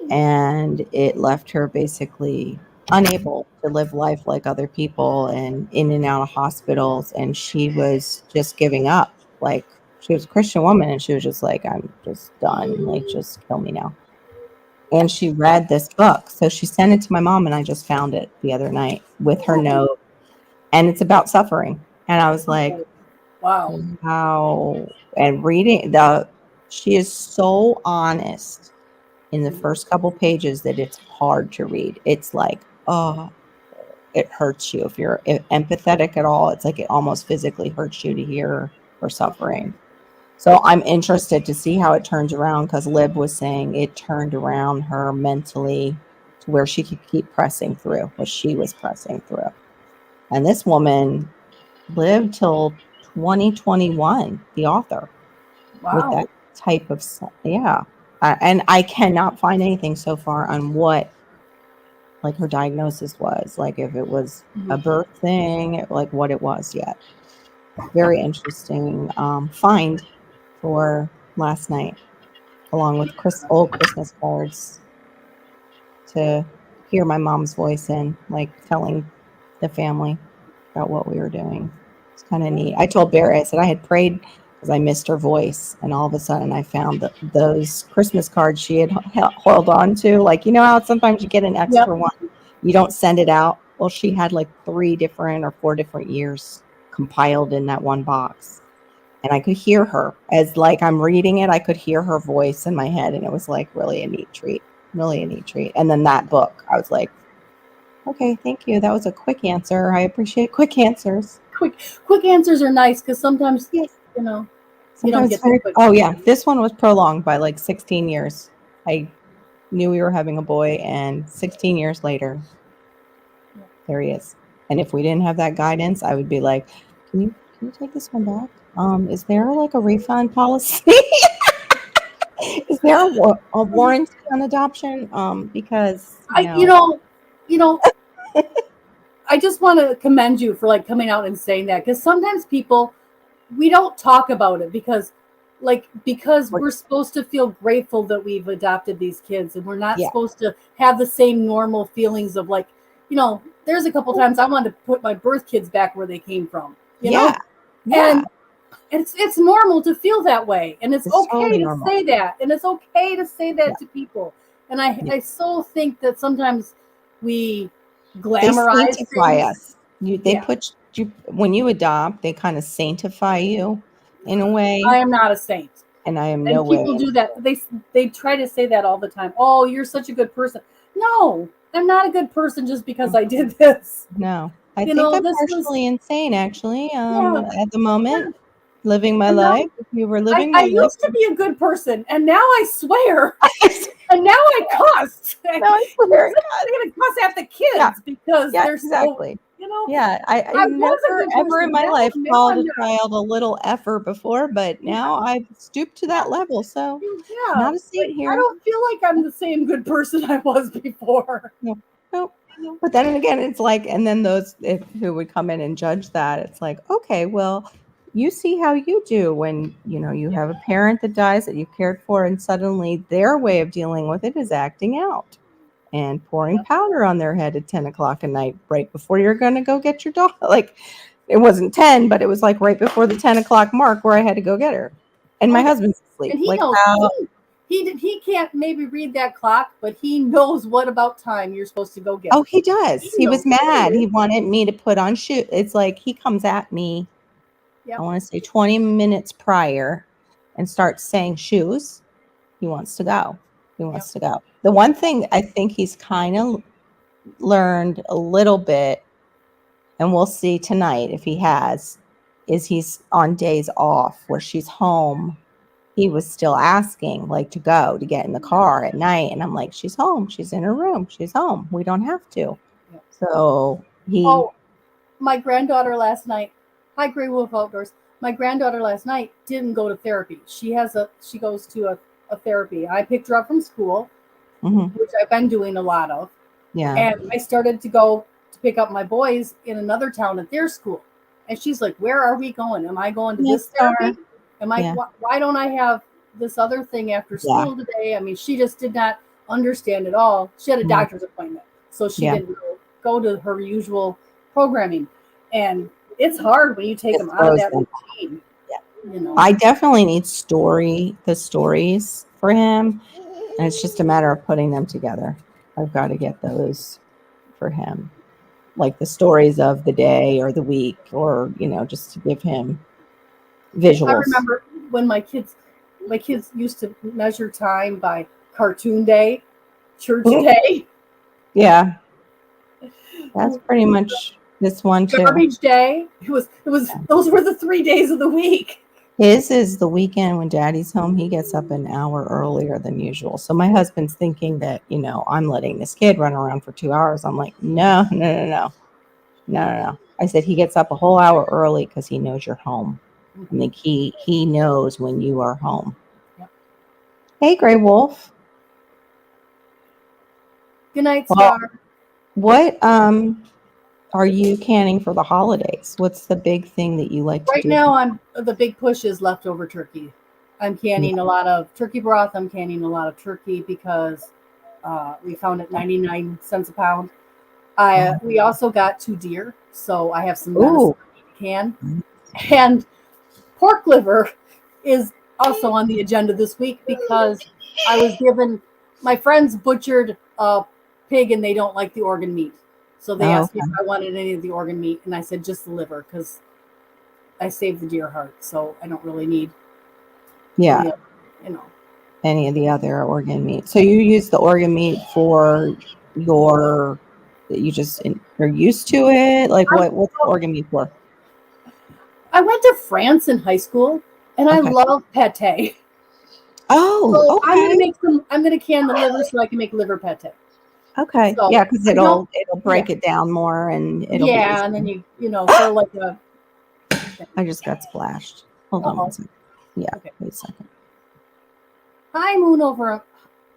C: and it left her basically unable to live life like other people and in and out of hospitals. And she was just giving up. Like, she was a Christian woman, and she was just like, I'm just done. Like, just kill me now. And she read this book. So she sent it to my mom, and I just found it the other night with her note. And it's about suffering. And I was like, wow. And reading she is so honest in the first couple pages that it's hard to read. It's like, it hurts you. If you're empathetic at all, it's like it almost physically hurts you to hear her suffering. So I'm interested to see how it turns around, because Lib was saying it turned around her mentally to where she could keep pressing through what she was pressing through. And this woman lived till 2021, the author, with
A: Wow.
C: that type of stuff. Yeah. And I cannot find anything so far on what like her diagnosis was, like if it was a birth thing, like what it was yet. Very interesting find for last night, along with old Christmas cards to hear my mom's voice in, like telling the family about what we were doing. It's kind of neat. I told Barry, I said I had prayed because I missed her voice, and all of a sudden I found those Christmas cards she had held on to. Like, you know how sometimes you get an extra one, you don't send it out. Well, she had like 3 different or 4 different years compiled in that one box. And I could hear her as like I'm reading it, I could hear her voice in my head, and it was like really a neat treat. Really a neat treat. And then that book, I was like, okay, thank you. That was a quick answer. I appreciate quick answers.
A: Quick answers are nice, because sometimes, you know, you don't get
C: very,
A: quick.
C: oh yeah, this one was prolonged by like 16 years. I knew we were having a boy, and 16 years later, there he is. And if we didn't have that guidance, I would be like, can you take this one back? Is there like a refund policy? Is there a warranty on adoption? Because
A: you know, I just want to commend you for like coming out and saying that, because sometimes people, we don't talk about it because we're supposed to feel grateful that we've adopted these kids, and we're not supposed to have the same normal feelings of like, there's a couple times I wanted to put my birth kids back where they came from, you know? And it's normal to feel that way, and it's okay totally to say that, and it's okay to say that to people. And I so think that sometimes we glamorize
C: us. They put you, when you adopt, they kind of sanctify you in a way.
A: I am not a saint,
C: and I am no way.
A: People do that. They try to say that all the time. Oh, you're such a good person. No, I'm not a good person just because I did this.
C: No, I think I'm partially insane, actually. At the moment. Living my life. If you were living my life.
A: I used to be a good person, and now I swear. And now I cuss.
C: No, I swear.
A: I'm going to cuss at the kids because they're
C: exactly.
A: So,
C: I never ever in my life called a child a little effer before, but now I've stooped to that level. So not a saint here.
A: I don't feel like I'm the same good person I was before.
C: No. But then again, it's like, and then those who would come in and judge that, it's like, okay, well, you see how you do when, you have a parent that dies that you cared for, and suddenly their way of dealing with it is acting out and pouring powder on their head at 10 o'clock at night, right before you're going to go get your dog. Like, it wasn't 10, but it was like right before the 10 o'clock mark where I had to go get her. And my husband's asleep.
A: And he knows, he can't maybe read that clock, but he knows what about time you're supposed to go get her.
C: Oh, he does. He was mad. He wanted me to put on shoes. It's like he comes at me. I want to say 20 minutes prior and starts saying shoes. He wants to go. The one thing I think he's kind of learned a little bit, and we'll see tonight if he has, is he's on days off where she's home. He was still asking like to go to get in the car at night. And I'm like, she's home. She's in her room. She's home. We don't have to. So
A: my granddaughter last night, hi, Grey Wolf Outdoors. My granddaughter last night didn't go to therapy. She goes to a therapy. I picked her up from school, which I've been doing a lot of.
C: Yeah.
A: And I started to go to pick up my boys in another town at their school. And she's like, where are we going? Am I going to this therapy? Why don't I have this other thing after school today? I mean, she just did not understand at all. She had a doctor's appointment, so she didn't go to her usual programming. And it's hard when you take them out of that routine.
C: I definitely need the stories for him, and it's just a matter of putting them together. I've got to get those for him, like the stories of the day or the week, or just to give him visuals.
A: I remember when my kids used to measure time by cartoon day, church day.
C: Yeah. That's pretty much this one too.
A: Garbage day. It was those were the 3 days of the week.
C: His is the weekend when daddy's home. He gets up an hour earlier than usual. So my husband's thinking that, I'm letting this kid run around for 2 hours. I'm like, no. I said he gets up a whole hour early because he knows you're home. I think he knows when you are home.
A: Yep.
C: Hey, Gray Wolf.
A: Good night,
C: Well,
A: Star.
C: What are you canning for the holidays? What's the big thing that you like to
A: Right
C: do?
A: now, the big push is leftover turkey. I'm canning a lot of turkey broth. I'm canning a lot of turkey because we found it 99 cents a pound. We also got 2 deer, so I have some medicine I can. And pork liver is also on the agenda this week because I was given, my friends butchered a pig and they don't like the organ meat. So they asked me if I wanted any of the organ meat, and I said just the liver because I saved the deer heart, so I don't really need
C: any of the other organ meat. So you use the organ meat for you just are used to it? Like what's the organ meat for?
A: I went to France in high school and I love pate.
C: Oh,
A: so
C: okay.
A: I'm gonna can the liver so I can make liver pate.
C: Okay.
A: So
C: yeah, because it'll break it down more and it'll be easier.
A: And then you throw like a
C: I just got splashed. Hold on one second. Yeah, wait a second.
A: Hi, Moon over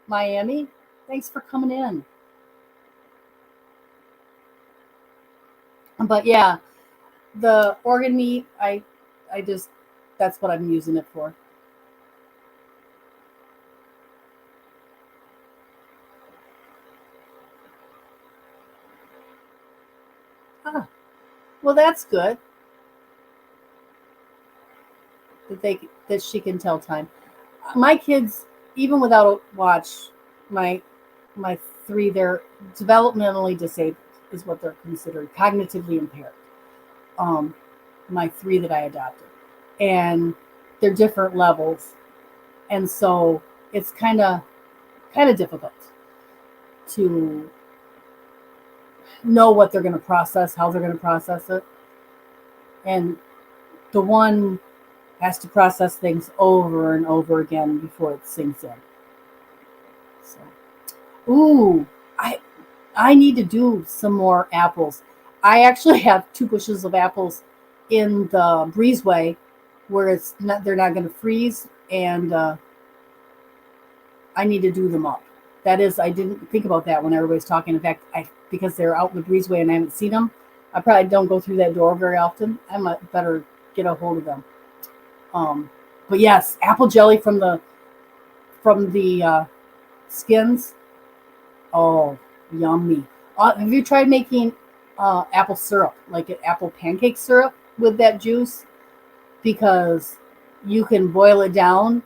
A: Miami. Thanks for coming in. But yeah, the organ meat, I just, that's what I'm using it for. Well, that's good. That she can tell time. My kids, even without a watch, my 3, they're developmentally disabled, is what they're considered, cognitively impaired. My 3 that I adopted, and they're different levels, and so it's kind of difficult to know what they're going to process, how they're going to process it, and the one has to process things over and over again before it sinks in. So, I need to do some more apples. I actually have 2 bushels of apples in the breezeway where they're not going to freeze, and I need to do them up. That is, I didn't think about that when everybody's talking. In fact, because they're out in the breezeway and I haven't seen them, I probably don't go through that door very often. I might better get a hold of them. But yes, apple jelly from the skins. Oh, yummy. Have you tried making apple syrup, like an apple pancake syrup with that juice? Because you can boil it down,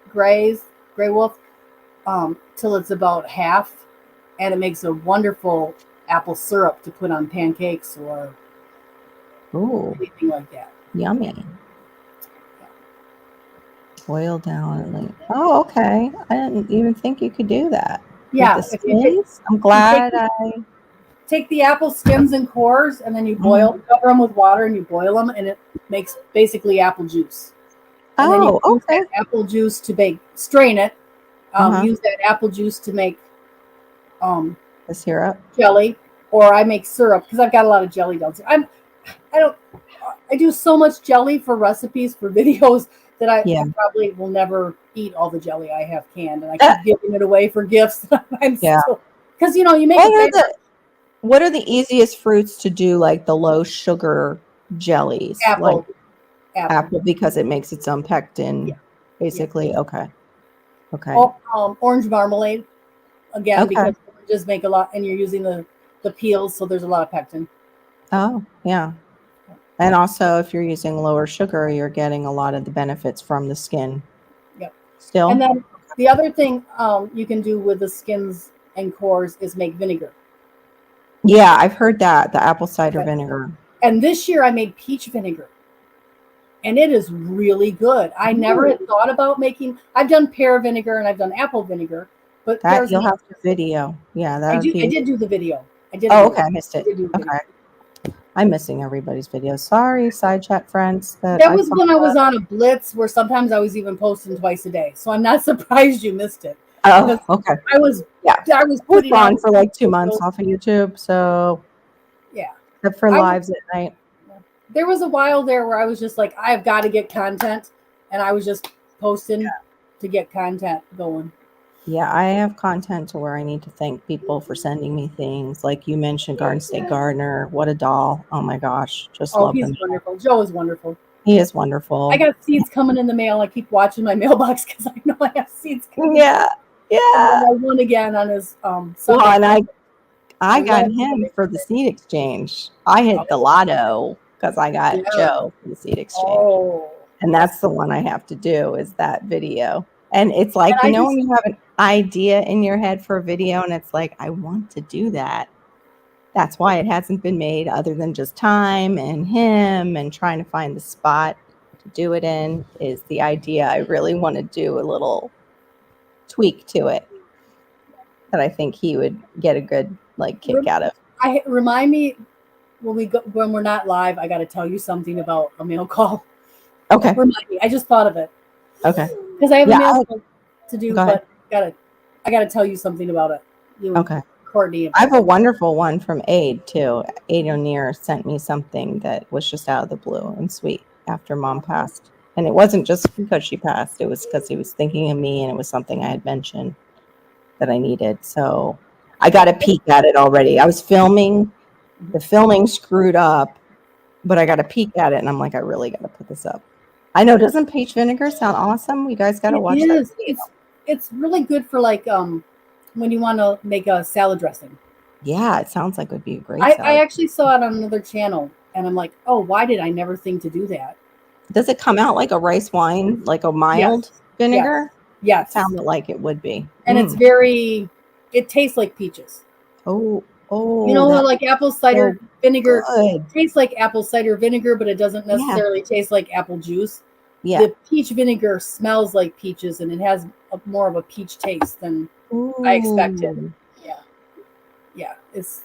A: Gray Wolf, till it's about half, and it makes a wonderful apple syrup to put on pancakes or anything like that.
C: Yummy. Boil down. Oh, okay. I didn't even think you could do that.
A: Yeah.
C: With the skins? I'm glad
A: take the apple skins and cores, and then you cover them with water, and you boil them, and it makes basically apple juice. And then you use that apple juice to strain it. Use that apple juice to make
C: the syrup
A: jelly, or I make syrup because I've got a lot of jelly downstairs. I do so much jelly for recipes for videos that I probably will never eat all the jelly I have canned, and I keep giving it away for gifts. Because you make
C: what are the easiest fruits to do, like the low sugar jellies?
A: Apple,
C: because it makes its own pectin, basically. Yeah. Okay.
A: Orange marmalade, again, because oranges make a lot, and you're using the peels, so there's a lot of pectin.
C: Oh, yeah. And also, if you're using lower sugar, you're getting a lot of the benefits from the skin.
A: Yep.
C: Still.
A: And then the other thing you can do with the skins and cores is make vinegar.
C: Yeah, I've heard that, the apple cider vinegar.
A: And this year I made peach vinegar. And it is really good. I never had thought about making. I've done pear vinegar and I've done apple vinegar, but
C: you'll have to video. Yeah,
A: I did do the video, I did.
C: Oh, okay. I missed
A: I
C: it.
A: did do a video.
C: Okay. I'm missing everybody's videos. Sorry, side chat friends.
A: That was when I was on a blitz where sometimes I was even posting twice a day. So I'm not surprised you missed it.
C: Oh, okay.
A: I was
C: Yeah.
A: I was
C: I was
A: putting
C: gone
A: out
C: for like 2 months off of YouTube. So,
A: yeah.
C: except for
A: I was-
C: lives at night.
A: There was a while there where I was just like, I've got to get content, and I was just posting to get content going.
C: Yeah, I have content to where I need to thank people for sending me things. Like you mentioned, Garden State Gardener. What a doll. Oh my gosh. Just
A: Oh,
C: love
A: he's
C: him.
A: wonderful. Joe is wonderful.
C: He is wonderful.
A: I got seeds coming in the mail. I keep watching my mailbox because I know I have seeds coming.
C: Yeah.
A: And
C: Yeah.
A: then I won again on his
C: Well,
A: Sunday.
C: and I
A: I
C: got
A: love
C: him
A: Sunday.
C: for the seed exchange. I hit the lotto because I got
A: Yeah.
C: Joe for the seed exchange.
A: Oh,
C: And that's the one I have to do is that video. And it's like,
A: And
C: you
A: I
C: know,
A: just-
C: when you have an idea in your head for a video and it's like, I want to do that. That's why it hasn't been made other than just time and him and trying to find the spot to do it in is the idea. I really want to do a little tweak to it that I think he would get a good like kick out of.
A: remind me when we're not live. I got to tell you something about a mail call.
C: Okay.
A: Remind me. I just thought of it
C: Okay.
A: because I have
C: Yeah,
A: a mail call to do,
C: Go ahead.
A: but I gotta tell you something about it. You and
C: Okay.
A: Courtney.
C: I have a wonderful one from Aid too. Aid O'Neill sent me something that was just out of the blue and sweet after Mom passed. And it wasn't just because she passed, it was because he was thinking of me and it was something I had mentioned that I needed. So I got a peek at it already. I was filming, the filming screwed up, but I got a peek at it and I'm like, I really got to put this up. I know, doesn't peach vinegar sound awesome? You guys got to watch that.
A: It's really good for like when you want to make a salad dressing.
C: Yeah, it sounds like it would be a great
A: I
C: salad.
A: actually saw it on another channel and I'm like, oh, why did I never think to do that?
C: Does it come out like a rice wine, like a mild vinegar?
A: Yes.
C: Sounded like it would be.
A: And it's it tastes like peaches.
C: Oh,
A: You know, how like apple cider vinegar
C: good.
A: tastes like apple cider vinegar, but it doesn't necessarily taste like apple juice.
C: Yeah.
A: The peach vinegar smells like peaches and it has more of a peach taste than I expected.
C: Ooh.
A: Yeah. It's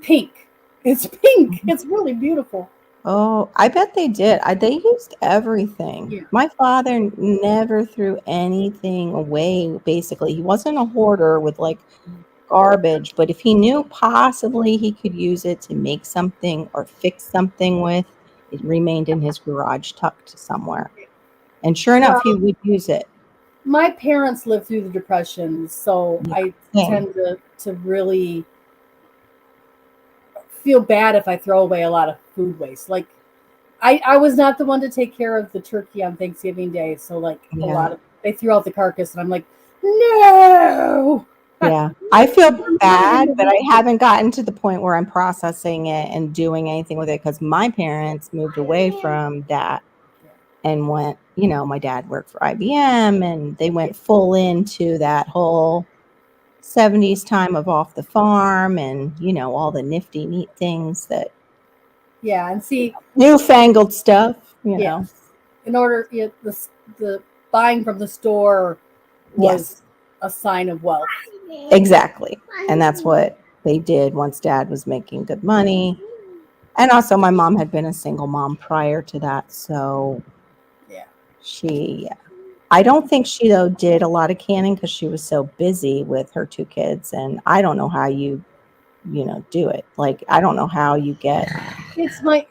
A: pink. It's pink. It's really beautiful.
C: Oh, I bet they did. They used everything.
A: Yeah.
C: My father never threw anything away, basically. He wasn't a hoarder with like garbage, but if he knew possibly he could use it to make something or fix something with, it remained in his garage tucked somewhere. And sure enough, he would use it.
A: My parents lived through the Depression, so I tend to really feel bad if I throw away a lot of food waste. Like I was not the one to take care of the turkey on Thanksgiving Day, so like a lot of they threw out the carcass and I'm like, no.
C: Yeah, I feel bad, but I haven't gotten to the point where I'm processing it and doing anything with it because my parents moved away from that and went, you know, my dad worked for IBM and they went full into that whole 70s time of off the farm and, you know, all the nifty, neat things that.
A: Yeah, and see,
C: newfangled stuff, you know.
A: In order, the buying from the store was a sign of wealth.
C: Exactly. And that's what they did once Dad was making good money. And also my mom had been a single mom prior to that. So I don't think she though did a lot of canning because she was so busy with her 2 kids. And I don't know how you do it. Like, I don't know how you get.
A: It's my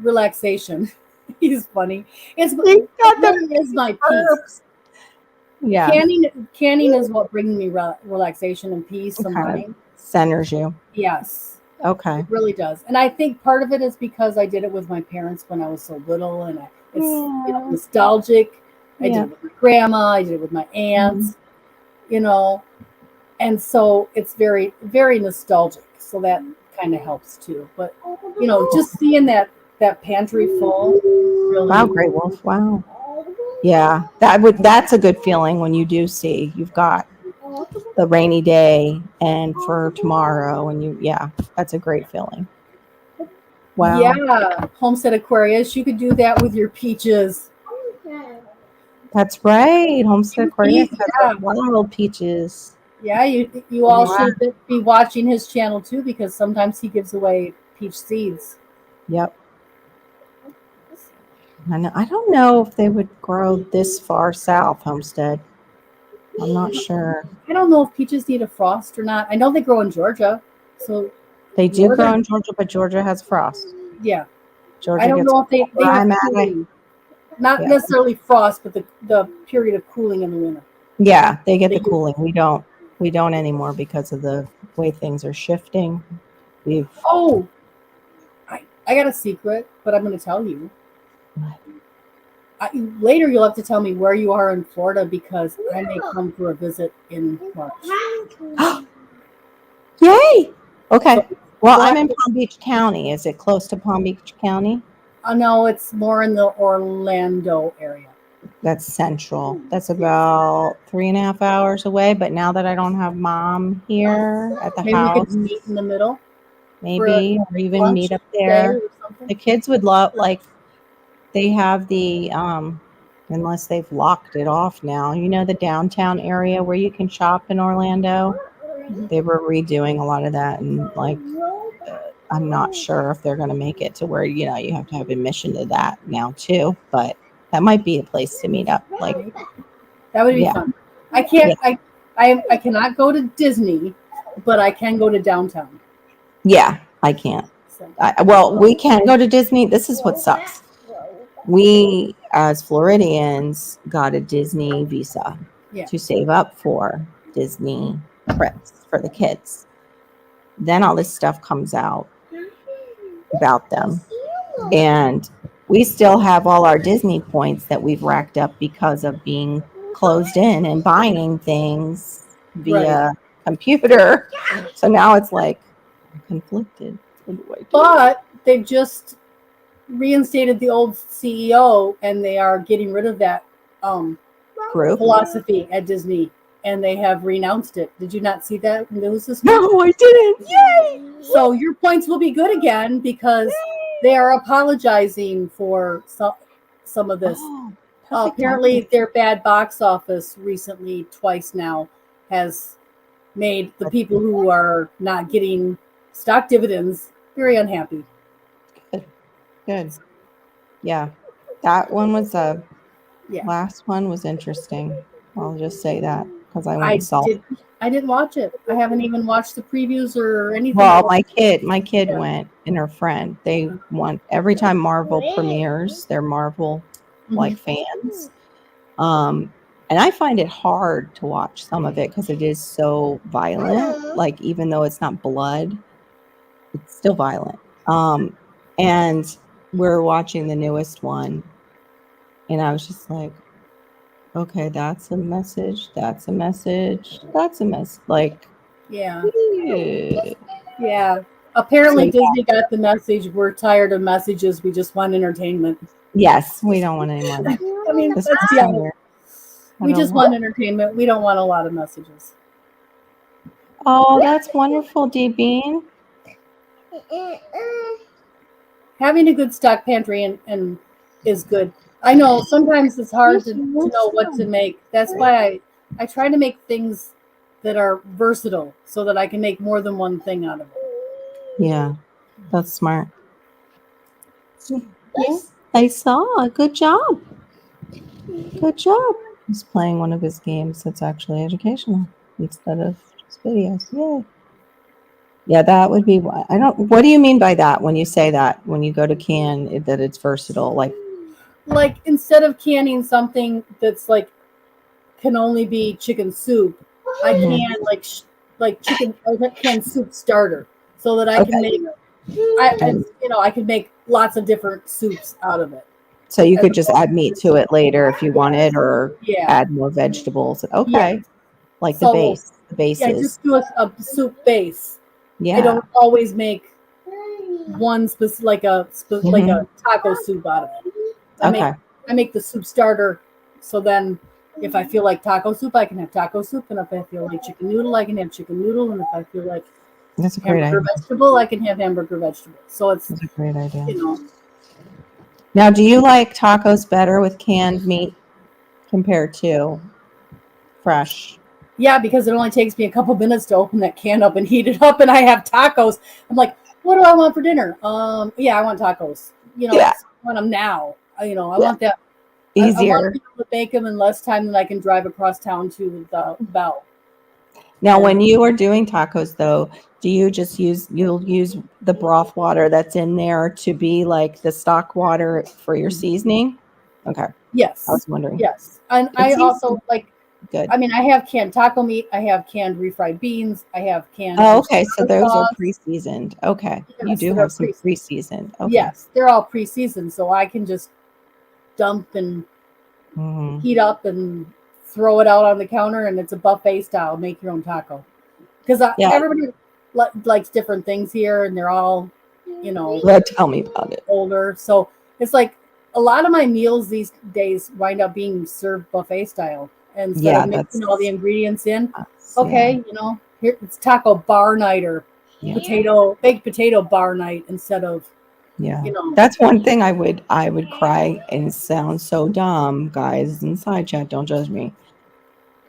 A: relaxation. He's funny. It's my peace.
C: Yeah.
A: Canning is what brings me relaxation and peace of mind.
C: Centers you.
A: Yes.
C: Okay.
A: It really does. And I think part of it is because I did it with my parents when I was so little and it's nostalgic. I did it with my grandma, I did it with my aunts, and so it's very, very nostalgic. So that kind of helps too. But just seeing that pantry full really.
C: Wow, Grey Wolf. Wow. Yeah, that's a good feeling when you do see you've got the rainy day and for tomorrow and that's a great feeling. Wow.
A: Yeah, Homestead Aquarius, you could do that with your peaches.
C: That's right. Homestead Aquarius has wild peaches.
A: Yeah, you all
C: Wow.
A: should be watching his channel too, because sometimes he gives away peach seeds.
C: Yep. I don't know if they would grow this far south, Homestead. I'm not sure.
A: I don't know if peaches need a frost or not. I know they grow in Georgia, so
C: They do grow
A: northern,
C: in Georgia, but Georgia has frost.
A: yeah.
C: Georgia
A: I don't
C: gets
A: know if they
C: where
A: have
C: I'm at.
A: cooling. Not
C: Yeah.
A: necessarily frost, but the period of cooling in the winter.
C: Yeah, they get
A: They
C: the
A: do.
C: cooling. We don't anymore because of the way things are shifting. We've
A: Oh, I got a secret, but I'm going to tell you. Later, you'll have to tell me where you are in Florida because I may come for a visit in March.
C: Yay! Okay.
A: So,
C: Well,
A: we'll
C: I'm
A: have
C: in
A: to-
C: Palm Beach County. Is it close to Palm Beach County?
A: no, it's more in the Orlando area.
C: That's central. That's about 3.5 hours away. But now that I don't have mom here at the
A: Maybe we
C: house,
A: could meet in the middle.
C: maybe or even
A: lunch
C: meet up
A: day
C: there.
A: or something.
C: The kids would love, like, they have the unless they've locked it off now, the downtown area where you can shop in Orlando. They were redoing a lot of that, and like I'm not sure if they're going to make it to where you have to have admission to that now too, but that might be a place to meet up. Like,
A: That would be
C: yeah.
A: fun. I can't. I cannot go to Disney, but I can go to downtown.
C: Yeah, I can't.
A: So,
C: Well, we can go to Disney. This is what sucks. We, as Floridians, got a Disney visa
A: yeah.
C: to save up for Disney trips for the kids. Then all this stuff comes out about them. And we still have all our Disney points that we've racked up because of being closed in and buying things via computer. So now it's like, I'm conflicted. What do I do?
A: But they've just reinstated the old CEO, and they are getting rid of that
C: Group?
A: philosophy at Disney, and they have renounced it. Did you not see that news this week?
C: No, I didn't. Yay!
A: So your points will be good again because they are apologizing for some of this.
C: Oh, perfect
A: Apparently,
C: timing.
A: their bad box office recently, twice now, has made the people who are not getting stock dividends very unhappy.
C: Good. Yeah. That one was
A: Yeah.
C: last one was interesting. I'll just say that because I went and saw.
A: I didn't watch it. I haven't even watched the previews or anything.
C: Well, my kid
A: Yeah.
C: went, and her friend. They want every time Marvel premieres, they're Marvel like fans. And I find it hard to watch some of it because it is so violent. Like, even though it's not blood, it's still violent. And we're watching the newest one, and I was just like, okay, that's a message. That's a message. That's a mess. Like,
A: Yeah.
C: yeah.
A: Yeah. Apparently,
C: So,
A: Disney got the message. We're tired of messages. We just want entertainment.
C: Yes, we don't want any more.
A: I mean,
C: This
A: let's
C: is
A: be honest.
C: somewhere.
A: We just want entertainment. We don't want a lot of messages.
C: Oh, that's wonderful, D Bean.
A: Having a good stock pantry and is good. I know sometimes it's hard to know what to make. That's why I try to make things that are versatile so that I can make more than one thing out of it.
C: Yeah, that's smart. I saw. Good job. Good job. He's playing one of his games that's actually educational instead of just videos. Yay. Yeah, that would be what what do you mean by that when you say that, when you go to can, that it's versatile?
A: Like instead of canning something that's like can only be chicken soup, I can like chicken I can soup starter so that I can make I can make lots of different soups out of it.
C: So you could just add meat to it later if you wanted, or
A: Yeah.
C: add more vegetables. Okay.
A: Yeah.
C: Like
A: So,
C: the base. The base
A: Yeah,
C: is.
A: just do a soup base.
C: Yeah.
A: I don't always make one specific like a taco soup out of it. I make the soup starter, so then if I feel like taco soup, I can have taco soup, and if I feel like chicken noodle, I can have chicken noodle, and if I feel like
C: That's a great
A: hamburger
C: idea.
A: vegetable, I can have hamburger vegetable. So it's
C: That's a great idea.
A: you know
C: Now, do you like tacos better with canned meat compared to fresh?
A: Yeah, because it only takes me a couple minutes to open that can up and heat it up, and I have tacos. I'm like, what do I want for dinner? Yeah, I want tacos.
C: Yeah.
A: I want them now. I
C: Yeah.
A: want that. I want
C: Easier.
A: to be able to make them in less time than I can drive across town to the Bell.
C: Now, when you are doing tacos, though, do you just you'll use the broth water that's in there to be like the stock water for your seasoning? Okay.
A: Yes.
C: I was wondering.
A: Yes. And
C: It
A: I
C: seems
A: also
C: good.
A: I mean, I have canned taco meat. I have canned refried beans. I have canned.
C: Oh, okay. So those are
A: sauce.
C: pre-seasoned. Okay. You
A: Yes,
C: do
A: they're
C: have some pre-seasoned. Okay.
A: Yes, they're all pre-seasoned, so I can just dump and
C: Mhm.
A: heat up and throw it out on the counter, and it's a buffet style. Make your own taco, because
C: Yeah.
A: everybody likes different things here, and they're all,
C: Tell me about it.
A: older. So it's like a lot of my meals these days wind up being served buffet style instead
C: Yeah,
A: of mixing all the ingredients in.
C: That's-
A: Okay, here it's taco bar night or
C: Yeah.
A: baked potato bar night instead of
C: Yeah. That's one thing I would cry and sound so dumb, guys. Inside chat, don't judge me.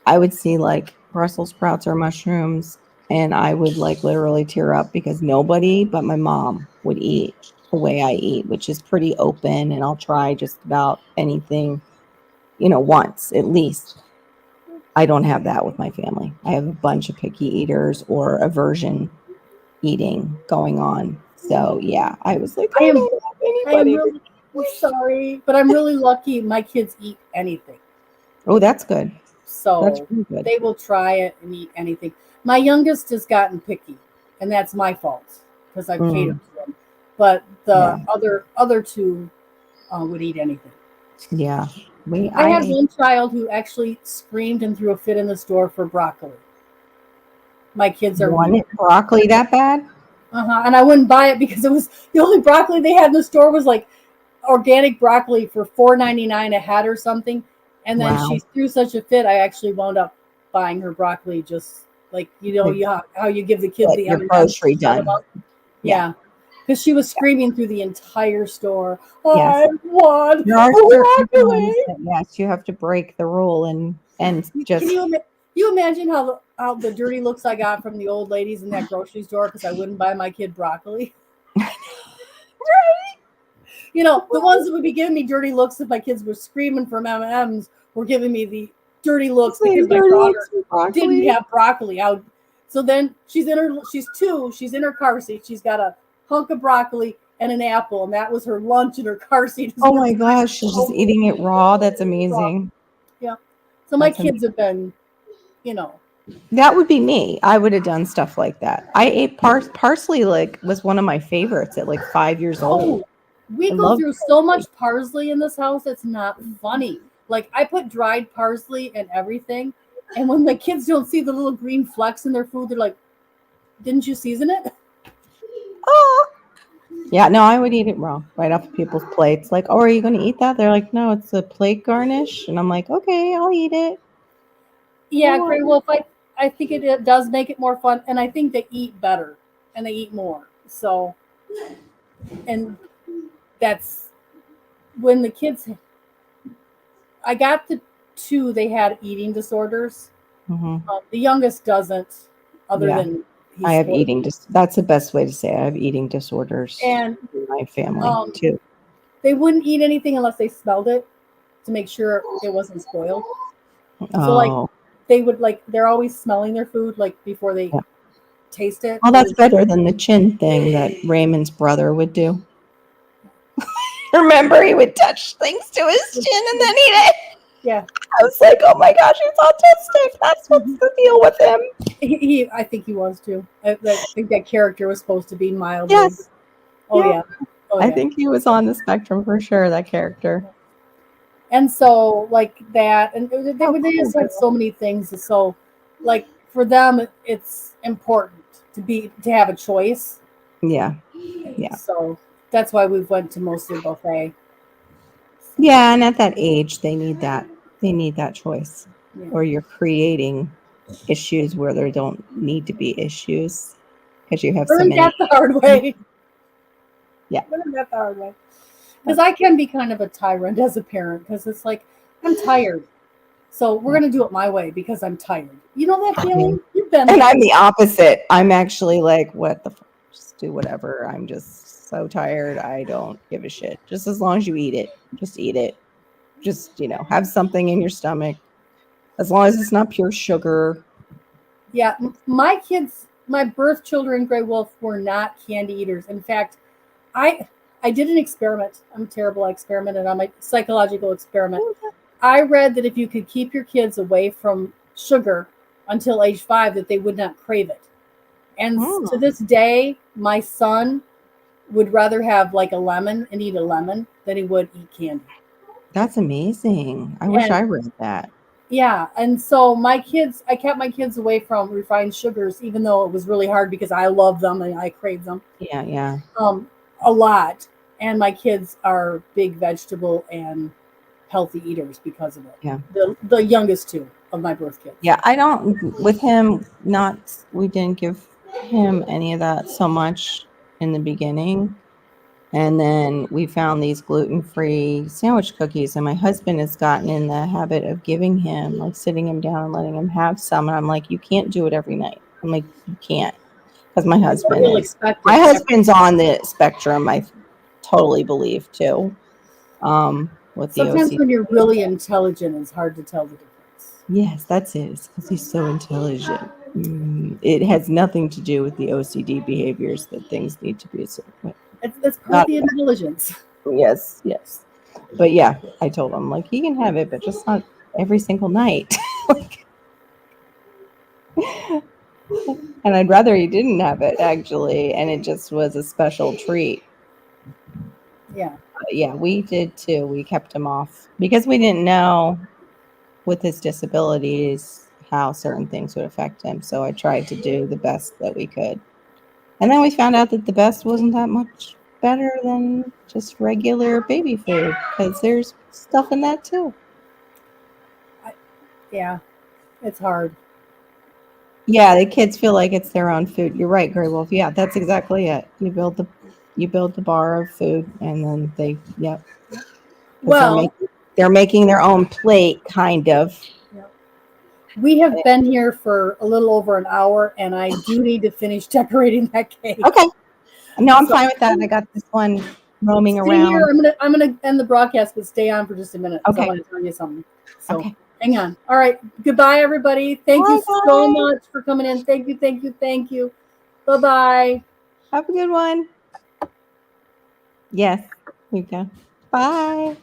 C: I would see like Brussels sprouts or mushrooms, and I would like literally tear up because nobody but my mom would eat the way I eat, which is pretty open, and I'll try just about anything, once at least. I don't have that with my family. I have a bunch of picky eaters or aversion eating going on. So yeah, I was like, I don't have anybody.
A: I'm sorry, but I'm really lucky. My kids eat anything,
C: Oh, that's good.
A: so
C: That's really good.
A: they will try it and eat anything. My youngest has gotten picky, and that's my fault because I've catered to them. But the other two would eat anything.
C: Yeah.
A: I had one child who actually screamed and threw a fit in the store for broccoli. My kids are
C: wanted broccoli that bad?
A: and I wouldn't buy it because it was the only broccoli they had in the store was like organic broccoli for $4.99 a head or something. And then she threw such a fit, I actually wound up buying her broccoli just like how you give the kids the
C: your grocery done.
A: Yeah. Because she was screaming through the entire store.
C: Yes.
A: I want
C: There are certain
A: broccoli.
C: times that, yes, you have to break the rule and just.
A: Can you imagine how the dirty looks I got from the old ladies in that grocery store because I wouldn't buy my kid broccoli?
C: Right.
A: The ones that would be giving me dirty looks if my kids were screaming from M&Ms were giving me the dirty looks because my daughter didn't have broccoli out. So then she's 2, she's in her car seat. She's got a hunk of broccoli and an apple, and that was her lunch in her car seat.
C: Oh my gosh, she's just eating it raw. That's amazing.
A: Yeah. So my kids have been,
C: That would be me. I would have done stuff like that. I ate parsley, was one of my favorites at 5 years old.
A: We go through so much parsley in this house, it's not funny. I put dried parsley and everything, and when the kids don't see the little green flecks in their food, they're like, didn't you season it?
C: Oh. Yeah, no, I would eat it raw, right off of people's plates. Like, oh, are you going to eat that? They're like, no, it's a plate garnish. And I'm like, okay, I'll eat it.
A: Yeah, Great Wolf, I think it does make it more fun, and I think they eat better, and they eat more. So, and that's when the kids, I got the 2, they had eating disorders.
C: Mm-hmm.
A: The youngest doesn't, than
C: I have eating. That's the best way to say it. I have eating disorders
A: and
C: in my family too.
A: They wouldn't eat anything unless they smelled it to make sure it wasn't spoiled. So they would they're always smelling their food before they taste it.
C: Well, that's better than the chin thing that Raymond's brother would do. Remember, he would touch things to his chin and then eat it.
A: Yeah.
C: I was like, oh my gosh, he's autistic. That's what's the deal with him.
A: I think he was too. I think that character was supposed to be mild.
C: Yes.
A: Oh,
C: I think he was on the spectrum for sure, that character.
A: And so that, and they just had so many things. So for them, it's important to have a choice.
C: Yeah.
A: So that's why we went to mostly buffet.
C: Yeah, and at that age, they need that. They need that choice. Yeah. Or you're creating issues where there don't need to be issues because you have so many.
A: Learn that the hard way.
C: Yeah.
A: Learn that the hard way. Because I can be kind of a tyrant as a parent because it's I'm tired. So we're gonna do it my way because I'm tired. You know that
C: Yeah.
A: feeling? You've been
C: And
A: there.
C: I'm the opposite. I'm actually like, what the fuck? Just do whatever. I'm just so tired. I don't give a shit. Just as long as you eat it, just eat it. Just, have something in your stomach. As long as it's not pure sugar.
A: Yeah, my kids, my birth children, Grey Wolf, were not candy eaters. In fact, I did an experiment. I'm terrible. I experimented on my psychological experiment. I read that if you could keep your kids away from sugar until age 5, that they would not crave it. And to this day, my son would rather have like a lemon and eat a lemon than he would eat candy.
C: That's amazing. I wish I read that.
A: Yeah, and so I kept my kids away from refined sugars, even though it was really hard because I love them and I crave them.
C: Yeah.
A: A lot. And my kids are big vegetable and healthy eaters because of it.
C: Yeah.
A: The youngest two of my birth kids.
C: Yeah, I don't, with him, we didn't give him any of that so much in the beginning. And then we found these gluten-free sandwich cookies, and my husband has gotten in the habit of giving him, like sitting him down and letting him have some. And I'm like, you can't do it every night. I'm like, you can't. Because my husband's on the spectrum, I totally believe, too. With the
A: Sometimes
C: OCD.
A: when you're really intelligent, it's hard to tell the difference.
C: Yes, that's it. It's because he's so intelligent. It has nothing to do with the OCD behaviors that things need to be.
A: It's part of the intelligence.
C: Yes. But yeah, I told him, like, he can have it, but just not every single night. And I'd rather he didn't have it, actually, and it just was a special treat.
A: Yeah.
C: Yeah, we did too. We kept him off because we didn't know with his disabilities how certain things would affect him. So I tried to do the best that we could. And then we found out that the best wasn't that much better than just regular baby food because there's stuff in that too.
A: Yeah, it's hard.
C: Yeah, the kids feel like it's their own food. You're right, Grey Wolf. Yeah, that's exactly it. You build the bar of food, and then
A: Well,
C: they're making their own plate, kind of.
A: We have been here for a little over an hour, and I do need to finish decorating that cake.
C: Okay. No, I'm fine with that. I got this one roaming around.
A: Here, I'm gonna end the broadcast, but stay on for just a minute.
C: Okay.
A: I want to tell you something. So
C: Okay.
A: hang on. All right. Goodbye, everybody. Thank you so
C: Bye.
A: much for coming in. Thank you. Bye-bye.
C: Have a good one. Yes. You go. Bye.